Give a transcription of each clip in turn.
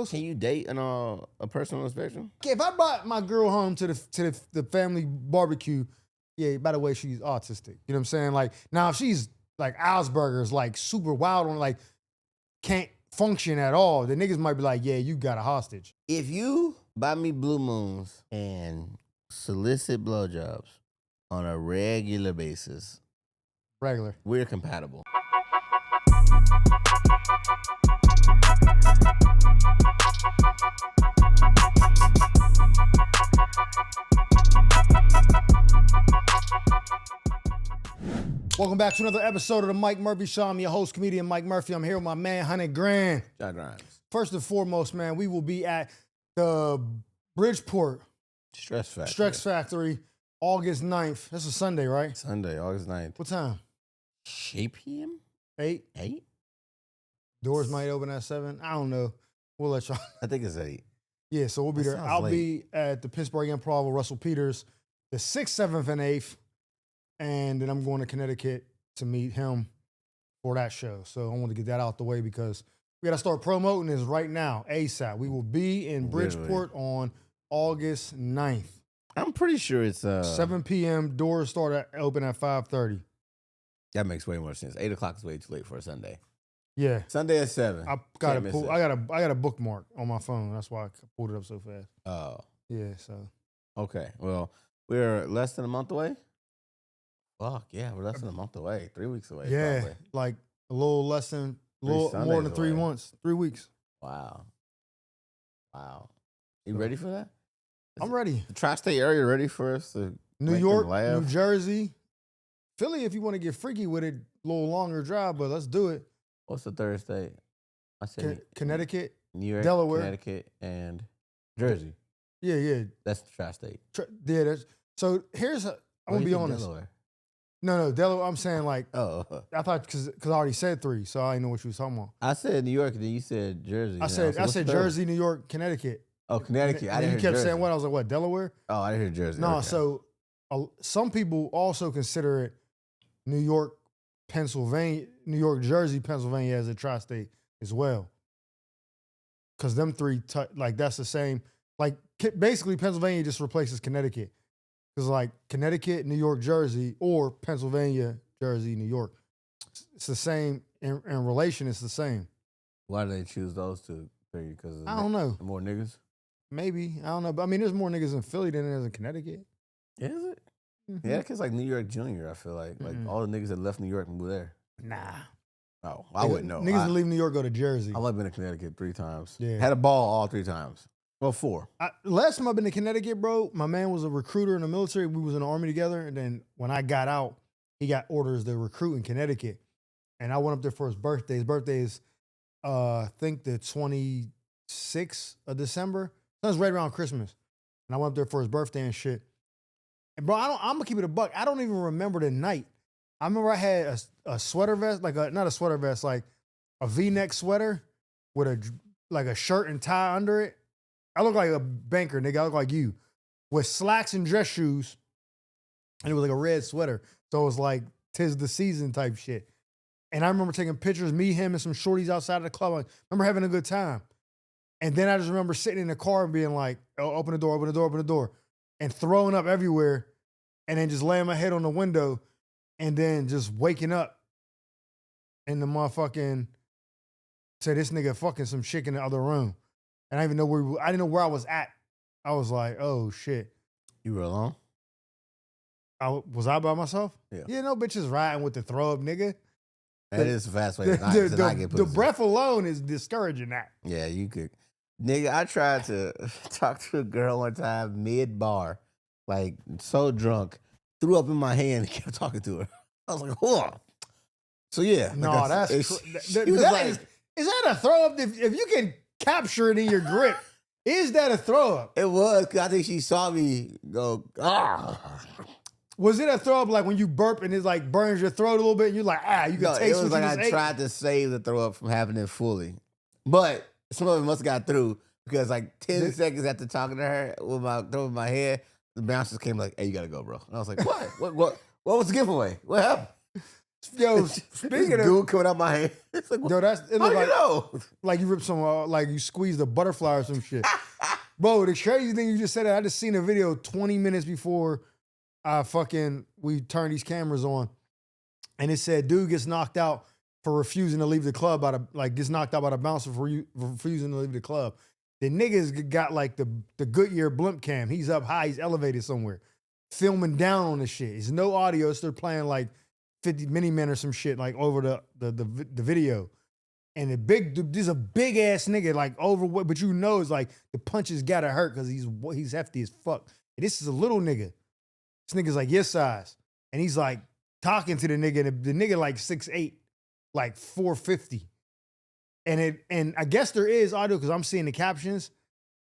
Can you date a person on the spectrum? If I brought my girl home to the family barbecue, yeah, by the way, she's autistic. You know what I'm saying? Like, now if she's like Asperger's, like super wild on, like can't function at all, the niggas might be like, yeah, you got a hostage. If you buy me blue moons and solicit blowjobs on a regular basis, Regular. we're compatible. Welcome back to another episode of the Mike Murphy Show. I'm your host, comedian Mike Murphy. I'm here with my man, 100 Grand. John Grimes. First and foremost, man, we will be at the Bridgeport Stress Factory, August 9th. That's a Sunday, right? Sunday, August 9th. What time? 8 p.m.? 8? 8? Doors might open at 7. I don't know. We'll let y'all. I think it's 8. Yeah, so we'll be That there. sounds I'll late. be at the Pittsburgh Improv with Russell Peters the 6th, 7th, and 8th. And then I'm going to Connecticut to meet him for that show. So I want to get that out the way because we got to start promoting this right now, ASAP. We will be in Bridgeport on August 9th. I'm pretty sure it's 7 p.m. Doors open at 5:30. That makes way more sense. 8 o'clock is way too late for a Sunday. Yeah. Sunday at 7. I got a bookmark on my phone. That's why I pulled it up so fast. Oh. Yeah, so. Okay. Well, we're less than a month away. Fuck, yeah, we're less than a month away. 3 weeks away. Yeah, probably. like a little less than, more Sundays than 3 away. months, 3 weeks. Wow. You ready for that? I'm ready. The tri-state area ready for us to New make York, them laugh? New Jersey, Philly, if you want to get freaky with it, a little longer drive, but let's do it. What's the third state? I said Connecticut, New York, Delaware. Connecticut, and Jersey. Yeah. That's the tri-state. Yeah, so here's, I'm going to be honest. Delaware? No, Delaware, I'm saying like, Oh. I thought, because I already said 3, so I didn't know what you was talking about. I said New York, and then you said Jersey. I said what's the third? Jersey, New York, Connecticut. Oh, Connecticut. I And didn't you hear kept Jersey. saying what? I was like, what, Delaware? Oh, I didn't hear Jersey. No, Okay. so some people also consider it New York, Jersey, Pennsylvania as a tri-state as well. Because them 3, like that's the same. Like basically Pennsylvania just replaces Connecticut. Because like Connecticut, New York, Jersey, or Pennsylvania, Jersey, New York. It's the same, in relation it's the same. Why do they choose those two? Because I don't know. More niggas? Maybe, I don't know. But I mean, there's more niggas in Philly than there is in Connecticut. Is it? Mm-hmm. Yeah, because like New York Junior, I feel like all the niggas that left New York moved there. Nah. Oh, I wouldn't know. Niggas that leave New York go to Jersey. I've only been to Connecticut 3 times. Yeah. Had a ball all 3 times. Well, 4. Last time I've been to Connecticut, bro, my man was a recruiter in the military. We was in the army together. And then when I got out, he got orders to recruit in Connecticut. And I went up there for his birthday. His birthday is, I think, the 26th of December. That was right around Christmas. And I went up there for his birthday and shit. And bro, I'm going to keep it a buck. I don't even remember the night. I remember I had a sweater vest, not a sweater vest, like a V-neck sweater with a shirt and tie under it. I look like a banker, nigga. I look like you. With slacks and dress shoes. And it was like a red sweater. So it was like, 'tis the season type shit. And I remember taking pictures, me, him, and some shorties outside of the club. I remember having a good time. And then I just remember sitting in the car and being like, oh, open the door, open the door, open the door. And throwing up everywhere. And then just laying my head on the window. And then just waking up in the motherfucking, say this nigga fucking some chick in the other room. And I didn't know where I was at. I was like, oh shit. You were alone? Was I by myself? Yeah. Yeah, no bitches riding with the throw up nigga. That is a fast way to not get pussy. The breath alone is discouraging that. Yeah, you could. Nigga, I tried to talk to a girl one time mid-bar, like so drunk, threw up in my hand and kept talking to her. I was like, hold on. So yeah. No, like that's is that a throw up? If you can capture it in your grip, is that a throw up? It was, because I think she saw me go, Was it a throw up like when you burp and it like burns your throat a little bit and you're like, you can taste it was what like you I ate? tried to save the throw up from happening fully. But some of it must have got through, because like 10 seconds after talking to her with my throw in my head, the bouncers came like, hey, you gotta go, bro. And I was like, what? What was the giveaway? What happened? Yo, speaking of Dude coming out my hand. It's like, yo, it how look do you know? like you ripped some like you squeezed a butterfly or some shit. Bro, the crazy thing you just said, I just seen a video 20 minutes before we turned these cameras on, and it said dude gets knocked out for refusing to leave the club gets knocked out by the bouncer for refusing to leave the club. The niggas got like the Goodyear blimp cam. He's up high, he's elevated somewhere, filming down on the shit. It's no audio. So they're playing like 50 mini men or some shit like over the video. And the big dude, this is a big ass nigga, like overweight, but you know it's like the punches gotta hurt because he's hefty as fuck. And this is a little nigga. This nigga's like your size. And he's like talking to the nigga, and the nigga like 6'8", like 450. And I guess there is audio because I'm seeing the captions,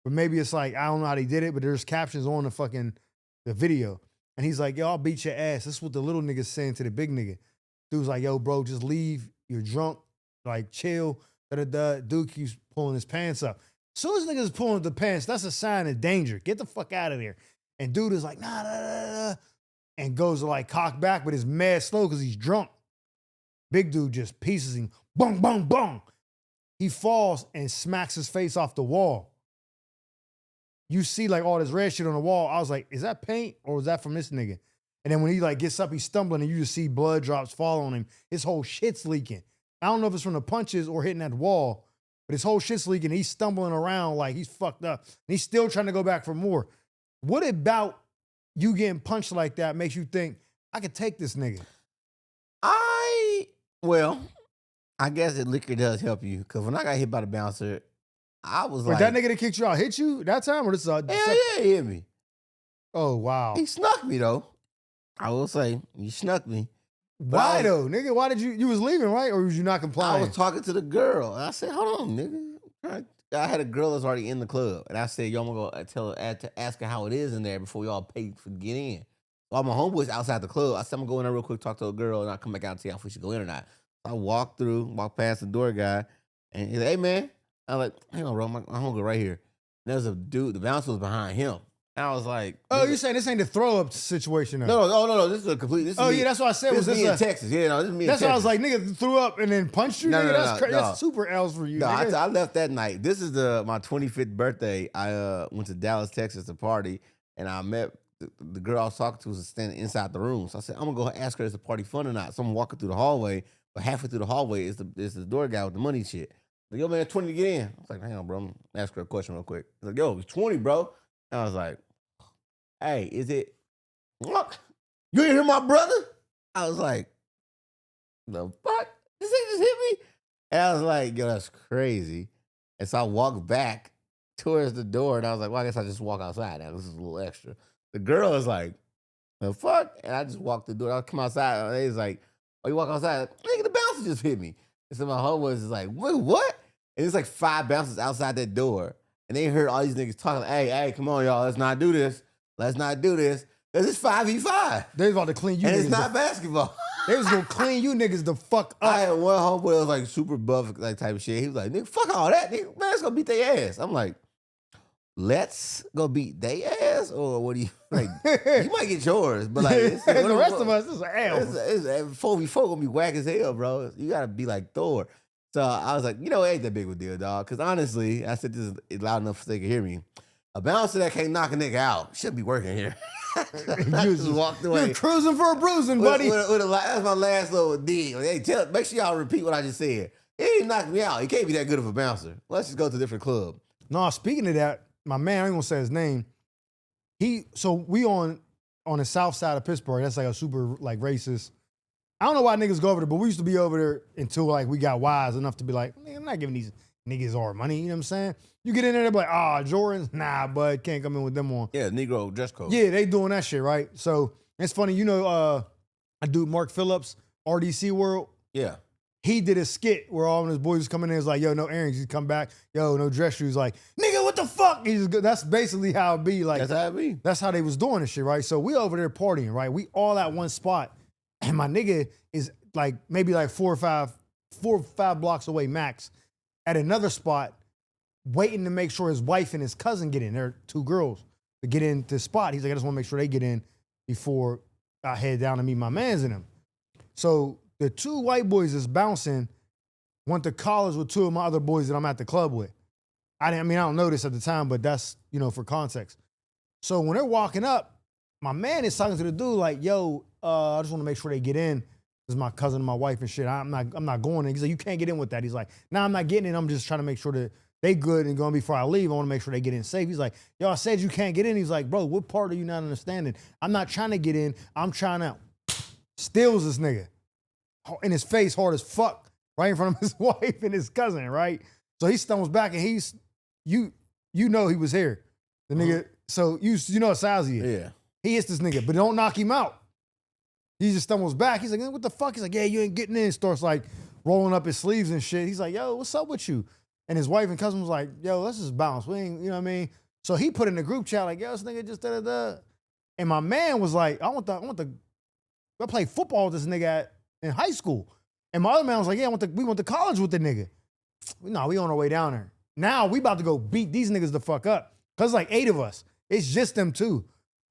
but maybe it's like, I don't know how they did it, but there's captions on the video. And he's like, yo, I'll beat your ass. This is what the little nigga's saying to the big nigga. Dude's like, yo, bro, just leave. You're drunk. Like, chill. Dude keeps pulling his pants up. As soon as niggas pulling up the pants, that's a sign of danger. Get the fuck out of there. And dude is like, nah. And goes to like cock back, but it's mad slow because he's drunk. Big dude just pieces him. Boom, boom, boom. He falls and smacks his face off the wall. You see like all this red shit on the wall. I was like, is that paint or was that from this nigga? And then when he like gets up, he's stumbling and you just see blood drops fall on him. His whole shit's leaking. I don't know if it's from the punches or hitting that wall, but his whole shit's leaking. He's stumbling around like he's fucked up. And he's still trying to go back for more. What about you getting punched like that makes you think, I could take this nigga? Well, I guess the liquor does help you. Because when I got hit by the bouncer, I was Wait, like... that nigga that kicked you out hit you that time? Or this is Hell yeah, he hit me. Oh, wow. He snuck me, though. I will say, he snuck me. Why, though, nigga? Why did you was leaving, right? Or was you not complying? I was talking to the girl. And I said, hold on, nigga. I had a girl that's already in the club. And I said, yo, I'm going to tell her, to ask her how it is in there before we all pay for to get in. All my homeboys outside the club. I said, I'm going to go in there real quick, talk to a girl, and I'll come back out and tell you if we should go in or not. I walked past the door guy, and he's like, hey, man. I'm like, hang on, bro. My homegirl right here. And there's a dude, the bouncer was behind him. And I was like, oh, you're saying this ain't the throw up situation? Though. No. This is a complete. Yeah, that's what I said. This is me in Texas. Yeah, no, this is me in Texas. That's why I was like, nigga threw up and then punched you. Nigga, that's crazy. That's super L's for you. No, I left that night. This is my 25th birthday. I went to Dallas, Texas to party, and I met the girl I was talking to was standing inside the room. So I said, I'm gonna go ask her is the party fun or not. So I'm walking through the hallway, but halfway through the hallway is the door guy with the money shit. Like, yo, man, 20 to get in. I was like, hang on, bro. I'm gonna ask her a question real quick. He's like, yo, it's 20, bro. And I was like, hey, is it what? You ain't hear my brother? I was like, the fuck? This thing just hit me? And I was like, yo, that's crazy. And so I walked back towards the door, and I was like, well, I guess I just walk outside now. This is a little extra. The girl was like, the fuck? And I just walked the door. I come outside, and they was like, oh, you walk outside? Nigga, the bouncer just hit me. And so my homeboys was like, wait, what? And it's like 5 bouncers outside that door. And they heard all these niggas talking, like, hey, come on, y'all, let's not do this. Let's not do this. Because it's 5v5. They was about to clean you and niggas. And it's not basketball. They was going to clean you niggas the fuck up. I had one homeboy that was like super buff, like type of shit. He was like, nigga, fuck all that. Nigga, man, let's go beat their ass. I'm like, let's go beat their ass? Or what do you, like, you might get yours, but like, the rest of us, this is L. 4v4 gonna be whack as hell, bro. You gotta be like Thor. So I was like, you know, it ain't that big of a deal, dog. Because honestly, I said this is loud enough so they can hear me. A bouncer that can't knock a nigga out shouldn't be working here. I just walked away. You're cruising for a bruising, buddy. That's my last little deal. Hey, make sure y'all repeat what I just said. He didn't knock me out. He can't be that good of a bouncer. Let's just go to a different club. No, speaking of that, my man, I ain't gonna say his name. So we on the south side of Pittsburgh. That's like a super like racist. I don't know why niggas go over there, but we used to be over there until like we got wise enough to be like, I'm not giving these niggas our money. You know what I'm saying? You get in there, they're like, Jordans? Nah, bud, can't come in with them on. Yeah, Negro dress code. Yeah, they doing that shit, right? So it's funny, you know, I do Mark Phillips, RDC World. Yeah. He did a skit where all of his boys come in there, it's like, yo, no earrings. He'd come back, yo, no dress shoes. Like, nigga, what the fuck? That's basically how it be. Like, that's how it be. That's how they was doing this shit, right? So we over there partying, right? We all at one spot, and my nigga is like maybe like 4 or 5 blocks away max at another spot, waiting to make sure his wife and his cousin get in. There are 2 girls to get into the spot. He's like, I just want to make sure they get in before I head down to meet my mans in him. So the two white boys that's bouncing went to college with two of my other boys that I'm at the club with. I don't know this at the time, but that's, for context. So when they're walking up, my man is talking to the dude like, yo, I just want to make sure they get in. This is my cousin and my wife and shit. I'm not going in. He's like, you can't get in with that. He's like, nah, I'm not getting in. I'm just trying to make sure that they good and going before I leave. I want to make sure they get in safe. He's like, yo, I said you can't get in. He's like, bro, what part are you not understanding? I'm not trying to get in. I'm trying to. Steals this nigga in his face hard as fuck right in front of his wife and his cousin, right? So he stumbles back and you know he was here. The nigga, so you know what size he is. Yeah. He hits this nigga, but don't knock him out. He just stumbles back. He's like, what the fuck? He's like, yeah, you ain't getting in. Starts like rolling up his sleeves and shit. He's like, yo, what's up with you? And his wife and cousin was like, yo, let's just bounce. We ain't, you know what I mean? So he put in the group chat like, yo, this nigga just da-da-da. And my man was like, I played football with this nigga in high school. And my other man was like, yeah, we went to college with the nigga. No, we on our way down there. Now we about to go beat these niggas the fuck up. Cause like 8 of us. It's just them 2.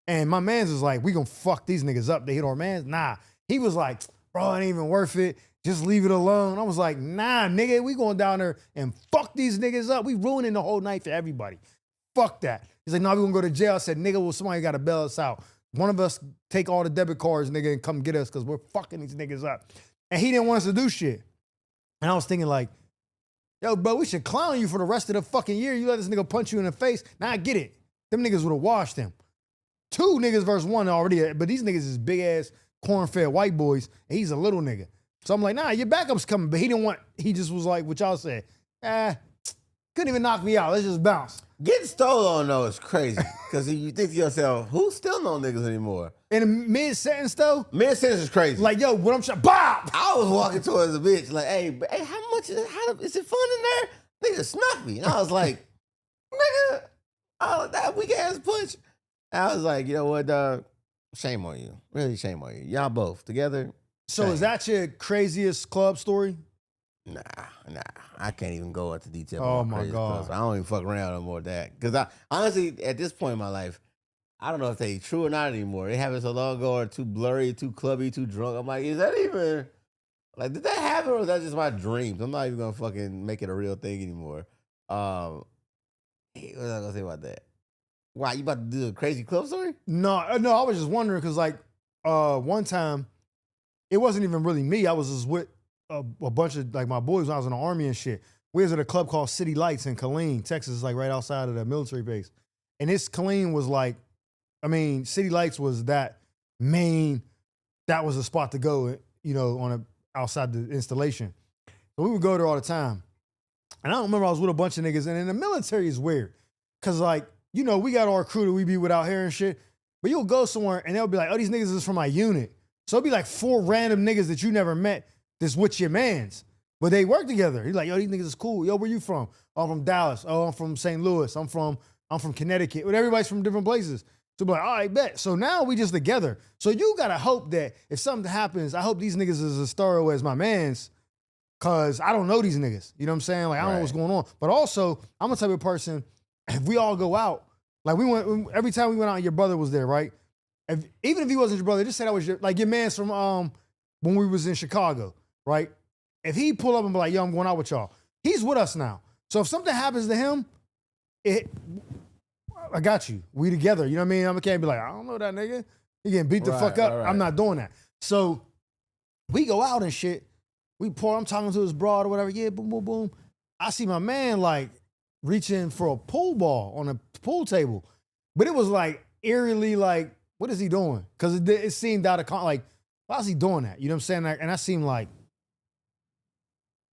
And my man's was like, we gonna fuck these niggas up. They hit our mans. Nah. He was like, bro, it ain't even worth it. Just leave it alone. I was like, nah, nigga, we going down there and fuck these niggas up. We ruining the whole night for everybody. Fuck that. He's like, nah, we gonna go to jail. I said, nigga, well, somebody gotta bail us out. One of us take all the debit cards, nigga, and come get us because we're fucking these niggas up. And he didn't want us to do shit. And I was thinking like, yo, bro, we should clown you for the rest of the fucking year. You let this nigga punch you in the face. Now I get it. Them niggas would have washed him. 2 niggas versus 1 already, but these niggas is big ass corn-fed white boys, and he's a little nigga. So I'm like, nah, your backup's coming. But he just was like, what y'all said, couldn't even knock me out. Let's just bounce. Getting stolen on though is crazy. Because you think to yourself, who's still no niggas anymore? In a mid-sentence though? Mid-sentence is crazy. Like, yo, what I'm trying, bop! I was walking towards a bitch like, hey, how much, is it fun in there? Nigga snuck me. And I was like, nigga, that weak ass punch. I was like, you know what, dog? Shame on you. Really shame on you. Y'all both together. So shame. Is that your craziest club story? Nah. I can't even go into detail. Oh my God. I don't even fuck around no more with that. Because I honestly, at this point in my life, I don't know if they true or not anymore. They happen so long ago or too blurry, too clubby, too drunk. I'm like, is that even, like, did that happen or is that just my dreams? I'm not even going to fucking make it a real thing anymore. What was I going to say about that? Why, you about to do a crazy club story? No, I was just wondering because like one time, it wasn't even really me. I was just with a bunch of like my boys when I was in the army and shit. We was at a club called City Lights in Killeen, Texas, like right outside of the military base. And this Killeen was like, City Lights was that was the spot to go, outside the installation. So we would go there all the time. And I don't remember I was with a bunch of niggas. And in the military is weird. Cause like, we got our crew that we be with out here and shit. But you'll go somewhere and they'll be like, oh, these niggas is from my unit. So it'll be like 4 random niggas that you never met that's with your mans. But they work together. He's like, yo, these niggas is cool. Yo, where you from? Oh, I'm from Dallas. Oh, I'm from St. Louis. I'm from Connecticut. But everybody's from different places. So be like, all right, bet. So now we just together. So you gotta hope that if something happens, I hope these niggas is as thorough as my mans. Cause I don't know these niggas. You know what I'm saying? Like, I don't know what's going on. But also, I'm a type of person, if we all go out, like every time we went out, your brother was there, right? Even if he wasn't your brother, just say that was your man's from when we was in Chicago, right? If he pull up and be like, yo, I'm going out with y'all, he's with us now. So if something happens to him, I got you. We together. You know what I mean? I can't be like, I don't know that nigga. He getting beat the fuck up. Right. I'm not doing that. So we go out and shit. I'm talking to his broad or whatever. Yeah, boom, boom, boom. I see my man like reaching for a pool ball on a pool table. But it was like eerily like, what is he doing? Because it seemed out of like, why is he doing that? You know what I'm saying? And I seemed like,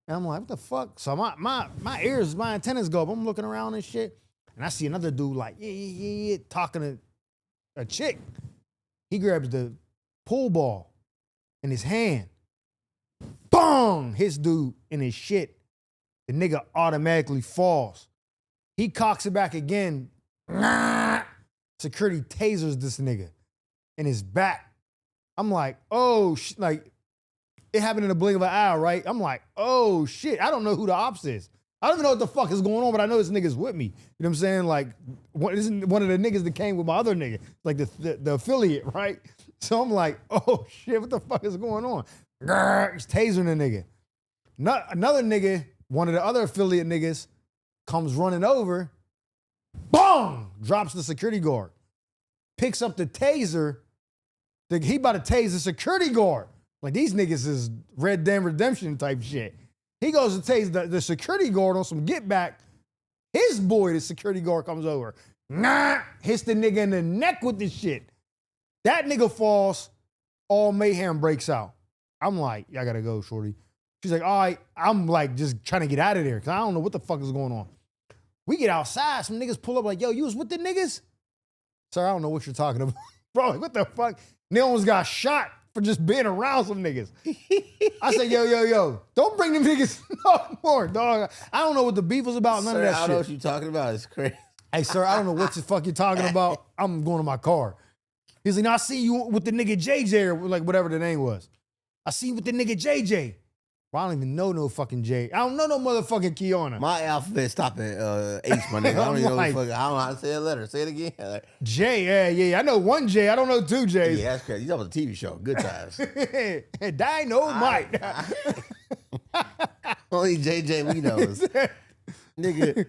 and I'm like, what the fuck? So my ears, my antennas go up. I'm looking around and shit. And I see another dude like, yeah, talking to a chick. He grabs the pool ball in his hand. Bong! Hits dude in his shit. The nigga automatically falls. He cocks it back again. Security tasers this nigga in his back. I'm like, oh, like, it happened in the blink of an eye, right? I'm like, oh, shit. I don't know who the ops is. I don't even know what the fuck is going on, but I know this nigga's with me. You know what I'm saying? Like, this is one of the niggas that came with my other nigga, like the affiliate, right? So I'm like, oh, shit, what the fuck is going on? grr, he's tasering the nigga. Another nigga, one of the other affiliate niggas, comes running over, boom, drops the security guard, picks up the taser. He about to tase the security guard. Like these niggas is Red Dead Redemption type shit. He goes to tase the security guard on some get back. His boy, the security guard, comes over, hits the nigga in the neck with this shit. That nigga falls, all mayhem breaks out. I'm like, I gotta go, shorty. She's like, all right. I'm like, just trying to get out of there because I don't know what the fuck is going on. We get outside, some niggas pull up like, yo, you was with the niggas? Sir, I don't know what you're talking about. Bro, like, what the fuck? They almost got shot for just being around some niggas. I said, yo, don't bring them niggas no more, dog. I don't know what the beef was about, none of that shit. I don't know what you're talking about. It's crazy. Hey, sir, I don't know what the fuck you're talking about. I'm going to my car. He's like, no, I see you with the nigga JJ or like whatever the name was. I see you with the nigga JJ. Well, I don't even know no fucking J. I don't know no motherfucking Kiana. My alphabet stop at H, my nigga. I don't even know I don't know how to say a letter. Say it again. Like, J, yeah. I know one J. I don't know two J's. Yeah, that's crazy. You talking about the TV show. Good times. Dynamite. Only JJ we knows. Nigga.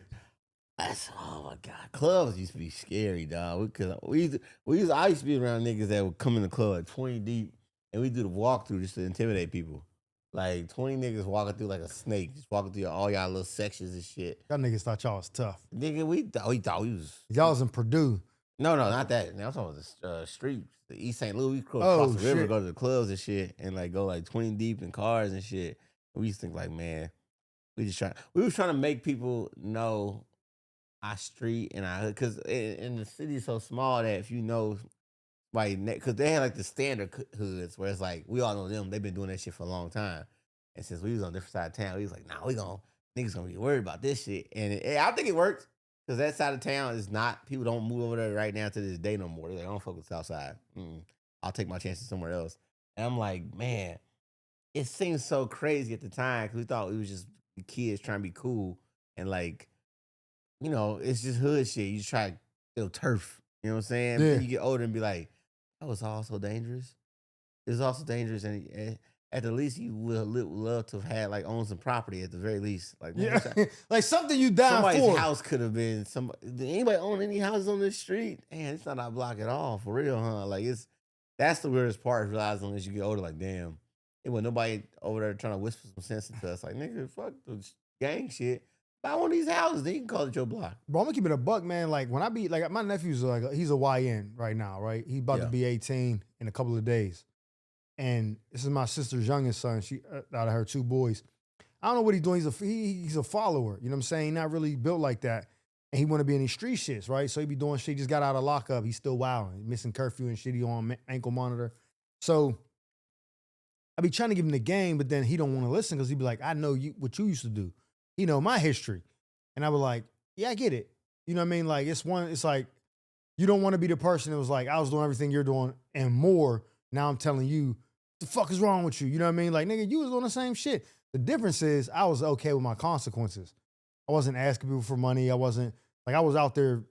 Oh my God. Clubs used to be scary, dog. I used to be around niggas that would come in the club like 20 deep and we do the walkthrough just to intimidate people. Like 20 niggas walking through like a snake, just walking through all y'all little sections and shit. Y'all niggas thought y'all was tough. Nigga, we thought we was. Y'all was in Purdue. No, not that. Now I'm talking about the streets, the East St. Louis. We cross the river, go to the clubs and shit, and like go like 20 deep in cars and shit. And we used to think like, man, we was trying to make people know our street and our hood, because in the city is so small that if you know. Like, because they had like the standard hoods where it's like, we all know them. They've been doing that shit for a long time. And since we was on a different side of town, we was like, nah, niggas gonna be worried about this shit. And I think it worked because that side of town is not, people don't move over there right now to this day no more. They're like, I don't fuck with the south side. I'll take my chances somewhere else. And I'm like, man, it seems so crazy at the time because we thought we was just kids trying to be cool. And like, it's just hood shit. You just try to build turf. You know what I'm saying? Yeah. Then you get older and be like, that was also dangerous. It was also dangerous, and at the least you would love to have had like own some property at the very least. Like, yeah, like something you died for. Somebody's house could have been Did anybody own any houses on this street? Man, it's not our block at all, for real, huh? Like that's the weirdest part. Realizing as you get older, like, damn, it was nobody over there trying to whisper some sense into us. Like, nigga, fuck the gang shit. Buy one of these houses, then you can call it your block. Bro, I'm gonna keep it a buck, man. Like when I be like, my nephew's like, he's a YN right now, right? He's about to be 18 in a couple of days, and this is my sister's youngest son. She out of her two boys. I don't know what he's doing. He's a follower. You know what I'm saying? Not really built like that, and he want to be in these street shits, right? So he be doing shit. He just got out of lockup. He's still wilding, missing curfew and shit. He on ankle monitor. So I be trying to give him the game, but then he don't want to listen because he be like, I know what you used to do. He know my history. And I was like, yeah, I get it. You know what I mean? Like, it's like, you don't want to be the person that was like, I was doing everything you're doing and more. Now I'm telling you, the fuck is wrong with you? You know what I mean? Like, nigga, you was doing the same shit. The difference is I was okay with my consequences. I wasn't asking people for money. I was out there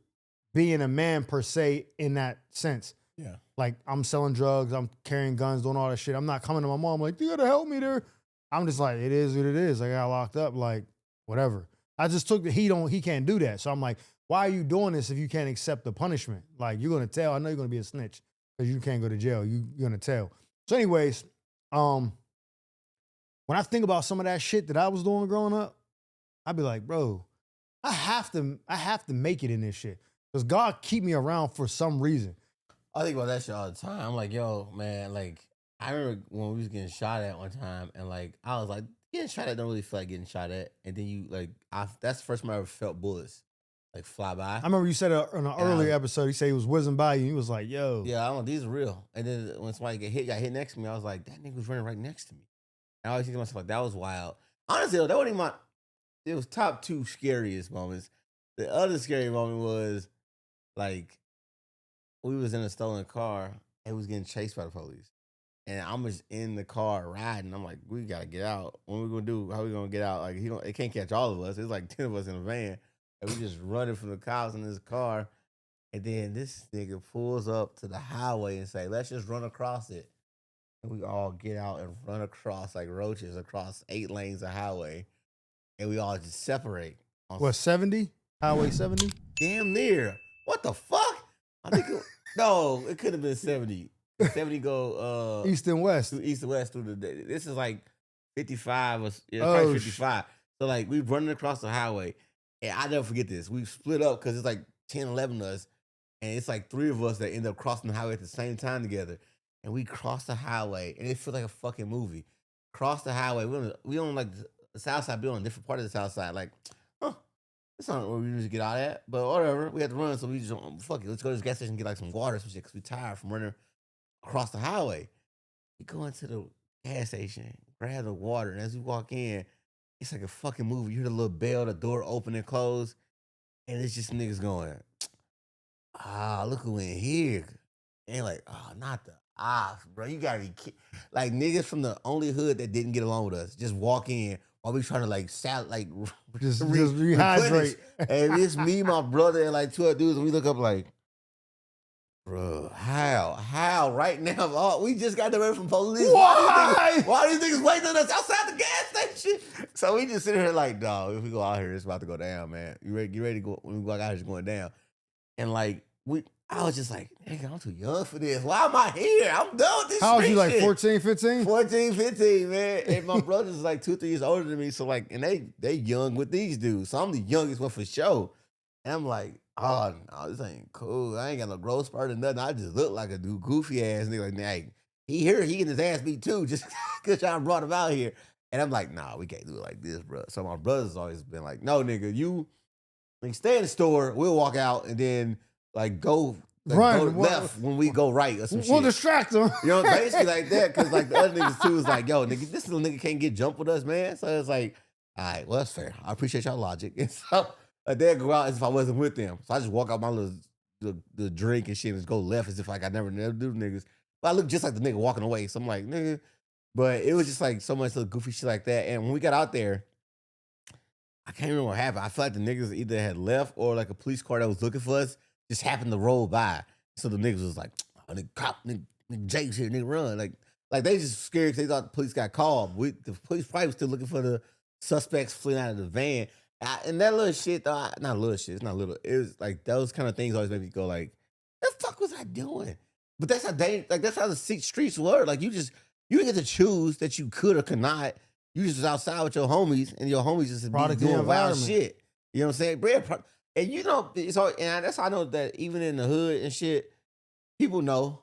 being a man per se in that sense. Yeah. Like, I'm selling drugs. I'm carrying guns, doing all that shit. I'm not coming to my mom like, you gotta help me there. I'm just like, it is what it is. I got locked up, like, whatever. I just took he can't do that. So I'm like, why are you doing this if you can't accept the punishment? Like, you're gonna tell. I know you're gonna be a snitch because you can't go to jail. You're gonna tell. So anyways, when I think about some of that shit that I was doing growing up, I'd be like, bro, I have to make it in this shit. Because God keep me around for some reason. I think about that shit all the time. I'm like, yo, man, like, I remember when we was getting shot at one time, and like, I was like, getting shot at don't really feel like getting shot at. And then you like, that's the first time I ever felt bullets like fly by. I remember you said in an earlier episode, you said he was whizzing by you. And he was like, yo. Yeah, I don't know, these are real. And then when somebody got hit next to me, I was like, that nigga was running right next to me. And I always think to myself, like, that was wild. Honestly, though, that wasn't even it was top two scariest moments. The other scary moment was like, we was in a stolen car and we was getting chased by the police. And I'm just in the car riding. I'm like, we gotta get out. What we gonna do? How we gonna get out? Like, it can't catch all of us. It's like 10 of us in a van. And we just running from the cops in this car. And then this nigga pulls up to the highway and say, let's just run across it. and we all get out and run across like roaches across 8 lanes of highway, and we all just separate. What, 70? Highway 70? Damn near. What the fuck? I think no, it could have been 70. 70 go East and west. through east and west through the day. This is like 55 or Oh, probably 55. So like we running across the highway, and I never forget this. We split up because it's like 10, 11 of us, and it's like 3 of us that end up crossing the highway at the same time together. And we cross the highway, and it feels like a fucking movie. Cross the highway. We on like the south side, we on a different part of the south side. Like, huh, that's not where we usually get out at, but whatever. We had to run, so we just fuck it. Let's go to this gas station and get like some water or some shit because we tired from running across the highway. We go into the gas station, grab the water, and as we walk in, it's like a fucking movie. You hear the little bell, the door open and close, and it's just niggas going, look who in here. And like, not the bro. You gotta be like niggas from the only hood that didn't get along with us. Just walk in while we trying to like just rehydrate. And it's me, my brother, and like 2 other dudes, and we look up like, bro, how right now? Oh, we just got the word from police. Why? Why these niggas waiting on us outside the gas station? So we just sitting here like, dog, if we go out here, it's about to go down, man. You ready? Get ready to go? When we go out here, it's going down. And like I was just like, nigga, I'm too young for this. Why am I here? I'm done with this. How old you, like shit. 14, 15? 14, 15, man. And my brother's like 2, 3 years older than me. So like, and they young with these dudes. So I'm the youngest one for sure. And I'm like, oh no, this ain't cool. I ain't got no growth spurt or nothing. I just look like a dude, goofy ass nigga. Like, nah, he here, he getting his ass beat too, just because y'all brought him out here. And I'm like, nah, we can't do it like this, bro. So my brother's always been like, no, nigga, you like stay in the store. We'll walk out and then like go. Like Run, go left when we go right or some shit. We'll distract them. You know, basically like that. Cause like the other niggas too is like, yo, nigga, this little nigga can't get jumped with us, man. So it's like, all right, well, that's fair. I appreciate y'all logic. And so they'd go out as if I wasn't with them. So I just walk out my little the drink and shit and just go left as if like I never do niggas. But I look just like the nigga walking away. So I'm like, nigga. But it was just like so much little goofy shit like that. And when we got out there, I can't remember what happened. I feel like the niggas either had left or like a police car that was looking for us just happened to roll by. So the niggas was like, oh, nigga, cop, nigga Jake's here, nigga, run. Like they just scared because they thought the police got called. The police probably was still looking for the suspects fleeing out of the van. And that little shit, though, not little shit, it's not little. It was like those kind of things always made me go like, the fuck was I doing? But that's how that's how the streets were. Like you didn't get to choose that you could or could not. You just was outside with your homies, and your homies just be doing wild shit. You know what I'm saying? And you know, so and that's how I know that even in the hood and shit, people know,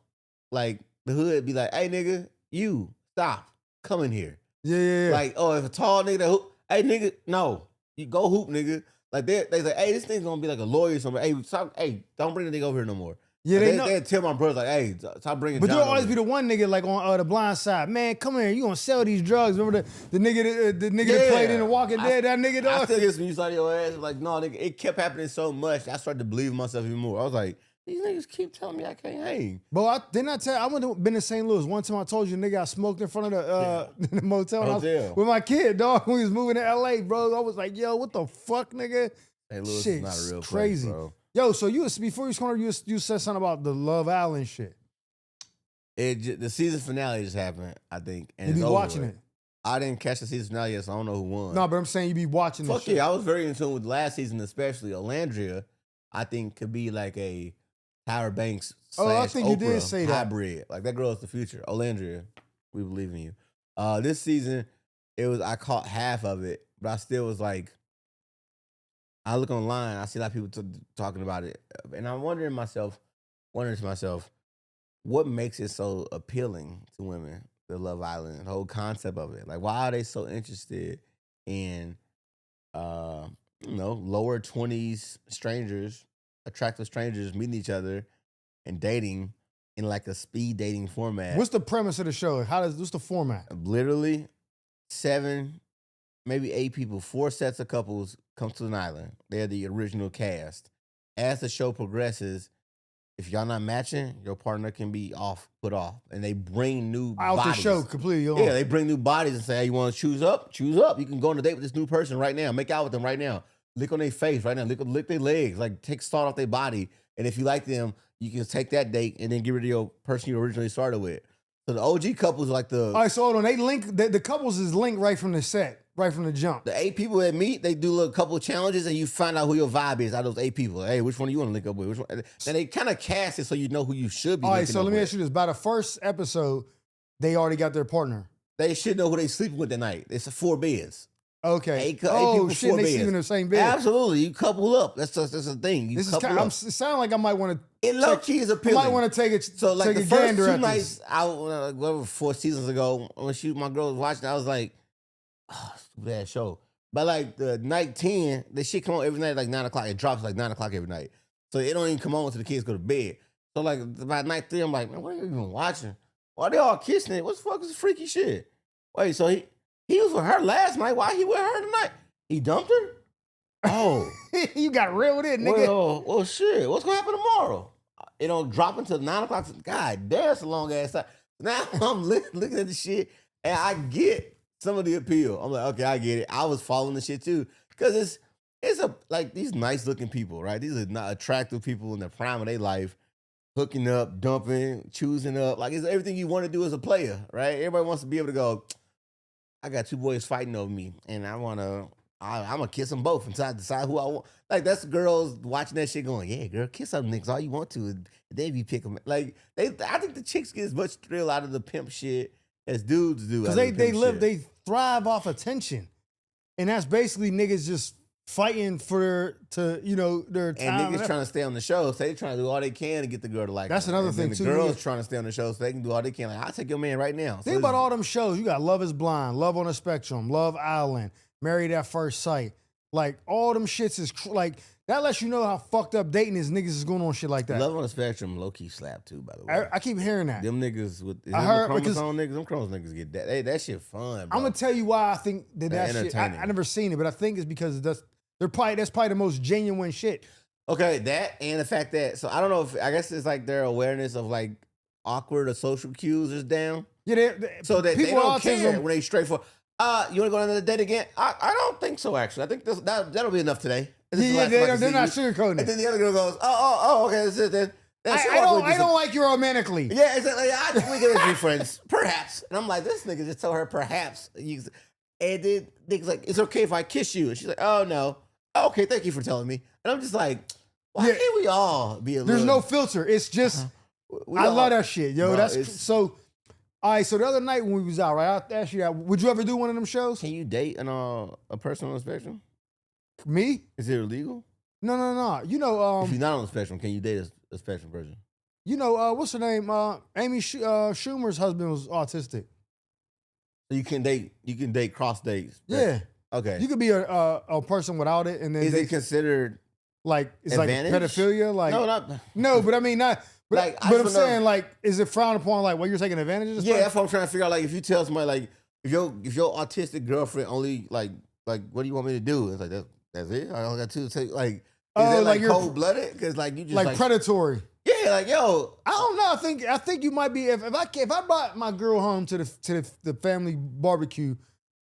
like the hood be like, hey nigga, you stop, come in here. Yeah. Like, oh, if a tall nigga that hoop, hey nigga, no, you go hoop, nigga. Like they say, hey, this thing's gonna be like a lawyer or something. Hey, stop, hey, don't bring the nigga over here no more. Yeah, like they tell my brothers like, hey, stop bringing. But John you'll always over. be the one nigga like on the blind side. Man, come here, you gonna sell these drugs? Remember the nigga that played in The Walking Dead? That nigga, dog. I still get some use out of your ass. Like, no, nigga, it kept happening so much. I started to believe in myself even more. I was like, these niggas keep telling me I can't hang. Bro, I been in St. Louis. One time I told you, nigga, I smoked in front of the motel when I was with my kid, dog. We was moving to LA, bro. I was like, yo, what the fuck, nigga? St. Louis shit, is not a real crazy, place, bro. Yo, so before you come over, you said something about the Love Island shit. The season finale just happened, I think. And you be watching it? I didn't catch the season finale yet, so I don't know who won. No, but I'm saying you be watching Fuck shit. yeah, I was very in tune with last season, especially Olandria. I think could be like a Tyra Banks / I think Oprah you did say that. hybrid. Like that girl is the future. Olandria, we believe in you. This season, I caught half of it, but I still was like, I look online, I see a lot of people talking about it, and I'm wondering to myself, what makes it so appealing to women, the Love Island, the whole concept of it? Like, why are they so interested in, lower 20s strangers, attractive strangers meeting each other and dating in like a speed dating format? What's the premise of the show? What's the format? Literally 7, maybe 8 people, 4 sets of couples come to an island. They're the original cast. As the show progresses, if y'all not matching, your partner can be put off. And they bring new bodies. The show completely on. Yeah, they bring new bodies and say, hey, you want to choose up? Choose up. You can go on a date with this new person right now. Make out with them right now. Lick on their face right now. Lick their legs. Like, take salt off their body. And if you like them, you can take that date and then get rid of your person you originally started with. So the OG couples are like All right, so hold on. They link the couples is linked right from the set, right from the jump. the 8 people that meet, they do a couple of challenges and you find out who your vibe is out of those 8 people. Hey, which one do you want to link up with? Which one? Then they kind of cast it so you know who you should be. All right, so up let me with. ask you this. By the first episode, they already got their partner. They should know who they sleeping with that night. It's 4 beds. Okay. Eight people, shit, 4 they beds. sleep in the same bed. Absolutely. You couple up. That's a thing. You This is couple kind up. it sounds like I might want to. It low key is I appealing. might want to take it. So like take the a first gander 2 at nights, this. whatever 4 seasons ago, when my girl was watching, I was like, oh, stupid ass show. But like the night 10, the shit come on every night like 9 o'clock. It drops like 9 o'clock every night. So it don't even come on until the kids go to bed. So like about night 3, I'm like, man, what are you even watching? Why they all kissing it? What the fuck is this freaky shit? Wait, so he was with her last night. Why he with her tonight? He dumped her? Oh. You got reeled in, nigga. Well, shit. What's gonna happen tomorrow? It don't drop until 9 o'clock. God damn, that's a long ass time. Now I'm looking at the shit and I get some of the appeal. I'm like, okay, I get it. I was following the shit too. Because it's like these nice looking people, right? These are not attractive people in the prime of their life, hooking up, dumping, choosing up. Like it's everything you want to do as a player, right? Everybody wants to be able to go, I got 2 boys fighting over me, and I'm gonna kiss them both until I decide who I want. Like that's girls watching that shit going, yeah, girl, kiss them niggas all you want to, and they be picking. Like I think the chicks get as much thrill out of the pimp shit as dudes do. Because they thrive off attention, and that's basically niggas just fighting for their and time. niggas trying to stay on the show, so they trying to do all they can to get the girl to like. That's them. another And thing then too. The girls niggas, trying to stay on the show, so they can do all they can. Like I'll take your man right now. think about all them shows. You got Love Is Blind, Love on the Spectrum, Love Island, Married at First Sight. Like all them shits is like that lets you know how fucked up dating is. Niggas is going on shit like that. Love on the Spectrum, low key slap too. By the way, I keep hearing that. Them niggas with I heard chromosome niggas, them chromosome niggas get that. That shit fun. Bro. I'm gonna tell you why I think that shit. Entertaining. I never seen it, but I think it's because that's probably the most genuine shit. Okay, that and the fact that I don't know if I guess it's like their awareness of like awkward or social cues is down. Yeah, So that they people don't with care autism. when they straightforward. You want to go on another date again? I don't think so. Actually, I think that'll be enough today. This is the last time I can they're see not you. sugarcoating And it. then the other girl goes, oh, okay, that's it then. I don't like you romantically. Yeah, it's like I think we can be friends, perhaps. And I'm like, this nigga just told her perhaps. And then nigga's like, it's okay if I kiss you. And she's like, oh no, okay, thank you for telling me. And I'm just like, why can't we all be a little? There's no filter. It's just I love that shit, yo. Bro, That's so. All right, so the other night when we was out, right? I asked you that. Would you ever do one of them shows? Can you date a person on the spectrum? Me? Is it illegal? No. You know, If you're not on the spectrum, can you date a spectrum person? you know, what's her name? Amy Schumer's husband was autistic. So you can date cross dates. Right? Yeah. Okay. You could be a person without it, and then Is it considered like it's advantage? like pedophilia? Like no, but I mean not. But, Like, I but I'm just wanna know- saying, like, is it frowned upon? Like, well, you're taking advantage of this? Yeah, person? that's what I'm trying to figure out. Like, if you tell somebody, like, if your autistic girlfriend only, like, what do you want me to do? It's like, that's it? I only got 2 to take, like, is that, like, you're cold-blooded? Because, like, you just, like predatory. Yeah, like, yo. I don't know. I think you might be if I brought my girl home to the family barbecue.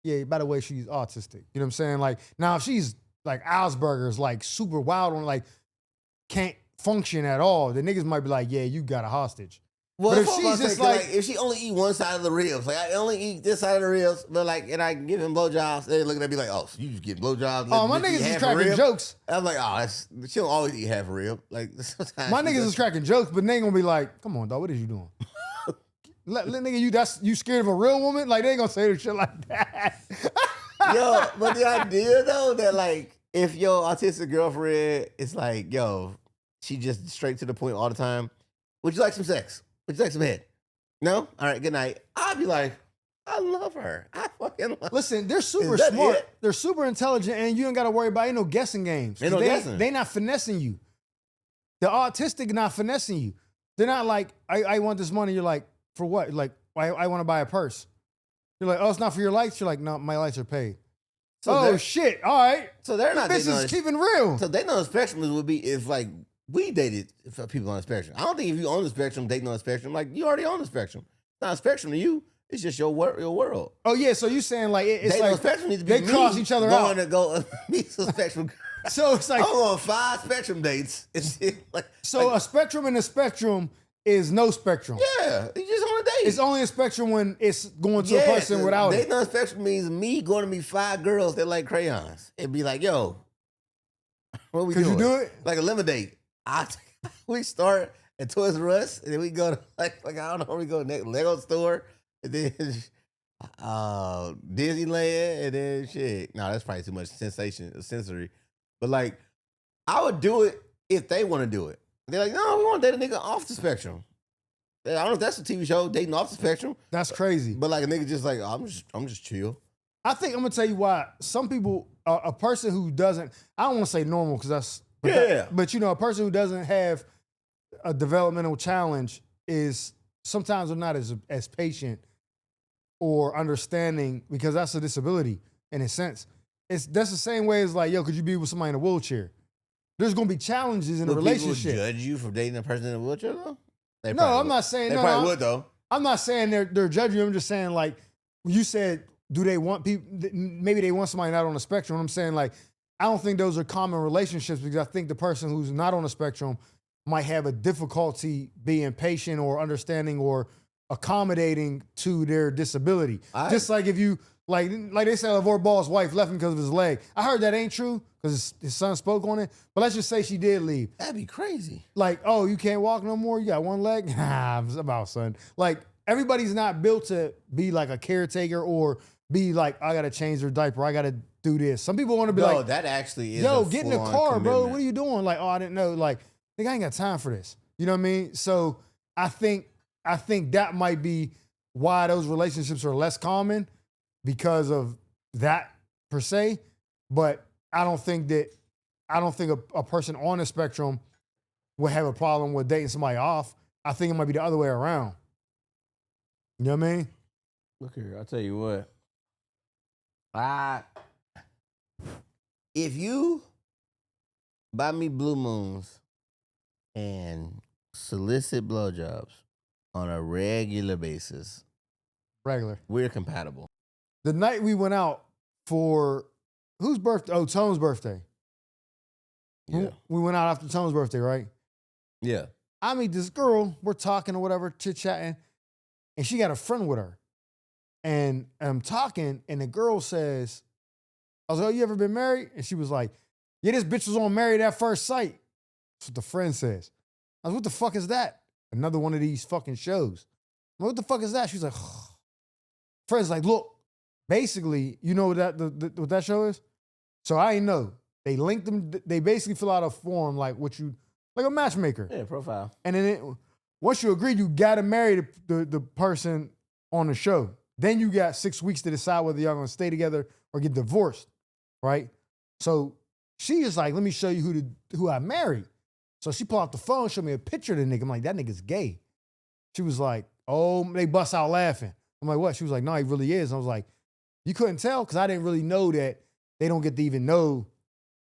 Yeah, by the way, she's autistic. You know what I'm saying? Like now, if she's like Asperger's, like super wild on, like can't function at all, the niggas might be like, yeah, you got a hostage. Well, but if that's what she's I'm just saying, like, if she only eat one side of the ribs, like I only eat this side of the ribs, but like, and I give him blowjobs, they looking at me like, oh, so you just get blowjobs. oh, my niggas is cracking jokes. I'm like, oh, she don't always eat half a rib. Like sometimes My niggas is cracking jokes, but they ain't gonna be like, come on, dog, what is you doing? Let nigga, you scared of a real woman? Like they ain't gonna say the shit like that. Yo, but the idea though that like if your autistic girlfriend is like, yo, she just straight to the point all the time. Would you like some sex? Would you like some head? No? All right, good night. I'd be like, I love her. I fucking love Listen, they're super Is that smart. it? They're super intelligent, and you don't gotta worry about no guessing games. Ain't no guessing. They not finessing you. The autistic not finessing you. They're not like, I want this money. You're like, for what? Like, I want to buy a purse. You're like, oh, it's not for your lights? You're like, no, my lights are paid. Oh, shit. All right. So they're not This dating is keeping real. So dating on the spectrum would be if like we dated for people on the spectrum. I don't think if you on the spectrum, dating on the spectrum, like you already on the spectrum. It's not a spectrum to you. It's just your world. Oh, yeah. So you saying like, it's Dating on the like, spectrum needs to be they cross each other going out. to go meet some spectrum. So it's like, I'm on 5 spectrum dates. It's like so like, a spectrum in a spectrum is no spectrum. yeah, you just on a It's only a spectrum when it's going to a person without it. Dating on the spectrum means me going to meet 5 girls that like crayons. It'd be like, yo, what we Could doing? you do it? Like eliminate. We start at Toys R Us, and then we go to like I don't know where we go next. Lego store, and then Disneyland, and then shit. No, that's probably too much sensory. But like, I would do it if they want to do it. They're like, no, we want to date a nigga off the spectrum. I don't know if that's a TV show, dating off the spectrum. That's crazy. But like a nigga just like, I'm just chill. I think I'm gonna tell you why. Some people, a person who doesn't, I don't want to say normal because that's, but you know, a person who doesn't have a developmental challenge is sometimes they're not as patient or understanding because that's a disability in a sense. That's the same way as like, yo, could you be with somebody in a wheelchair? There's gonna be challenges in a relationship. People judge you for dating a person in a wheelchair though? No, I'm not saying they probably would though. I'm not saying they're judging you. I'm just saying like you said, do they want people? Maybe they want somebody not on the spectrum. I'm saying like I don't think those are common relationships because I think the person who's not on the spectrum might have a difficulty being patient or understanding or accommodating to their disability. Just like if you like they said LeVar Ball's wife left him because of his leg. I heard that ain't true because his son spoke on it. But let's just say she did leave. That'd be crazy. Like, oh, you can't walk no more? You got one leg? Nah, it's about son. Like, everybody's not built to be like a caretaker or be like, I gotta change their diaper. I gotta do this. Some people want to be like, that actually is yo, get in the car, bro. What are you doing? Like, oh, I didn't know. Like, nigga, I ain't got time for this. You know what I mean? So I think that might be why those relationships are less common because of that per se. But I don't think a person on the spectrum would have a problem with dating somebody off. I think it might be the other way around. You know what I mean? Look here, I'll tell you what. If you buy me Blue Moons and solicit blowjobs on a regular basis, we're compatible. The night we went out for whose birthday? Oh, Tone's birthday. Yeah. We went out after Tone's birthday, right? Yeah. I meet this girl, we're talking or whatever, chit-chatting, and she got a friend with her. And I'm talking, and the girl says, I was like, oh, you ever been married? And she was like, yeah, this bitch was on Married at First Sight. That's what the friend says. I was like, what the fuck is that? Another one of these fucking shows. I'm like, what the fuck is that? She's like, friend's like, look, basically, you know what what that show is? So I didn't know. They linked them. They basically fill out a form like like a matchmaker. Yeah, profile. And then once you agree, you got to marry the person on the show. Then you got 6 weeks to decide whether y'all gonna stay together or get divorced, right? So she is like, let me show you who I married. So she pulled out the phone, showed me a picture of the nigga. I'm like, that nigga's gay. She was like, oh, they bust out laughing. I'm like, what? She was like, no, he really is. And I was like, you couldn't tell? Because I didn't really know that they don't get to even know.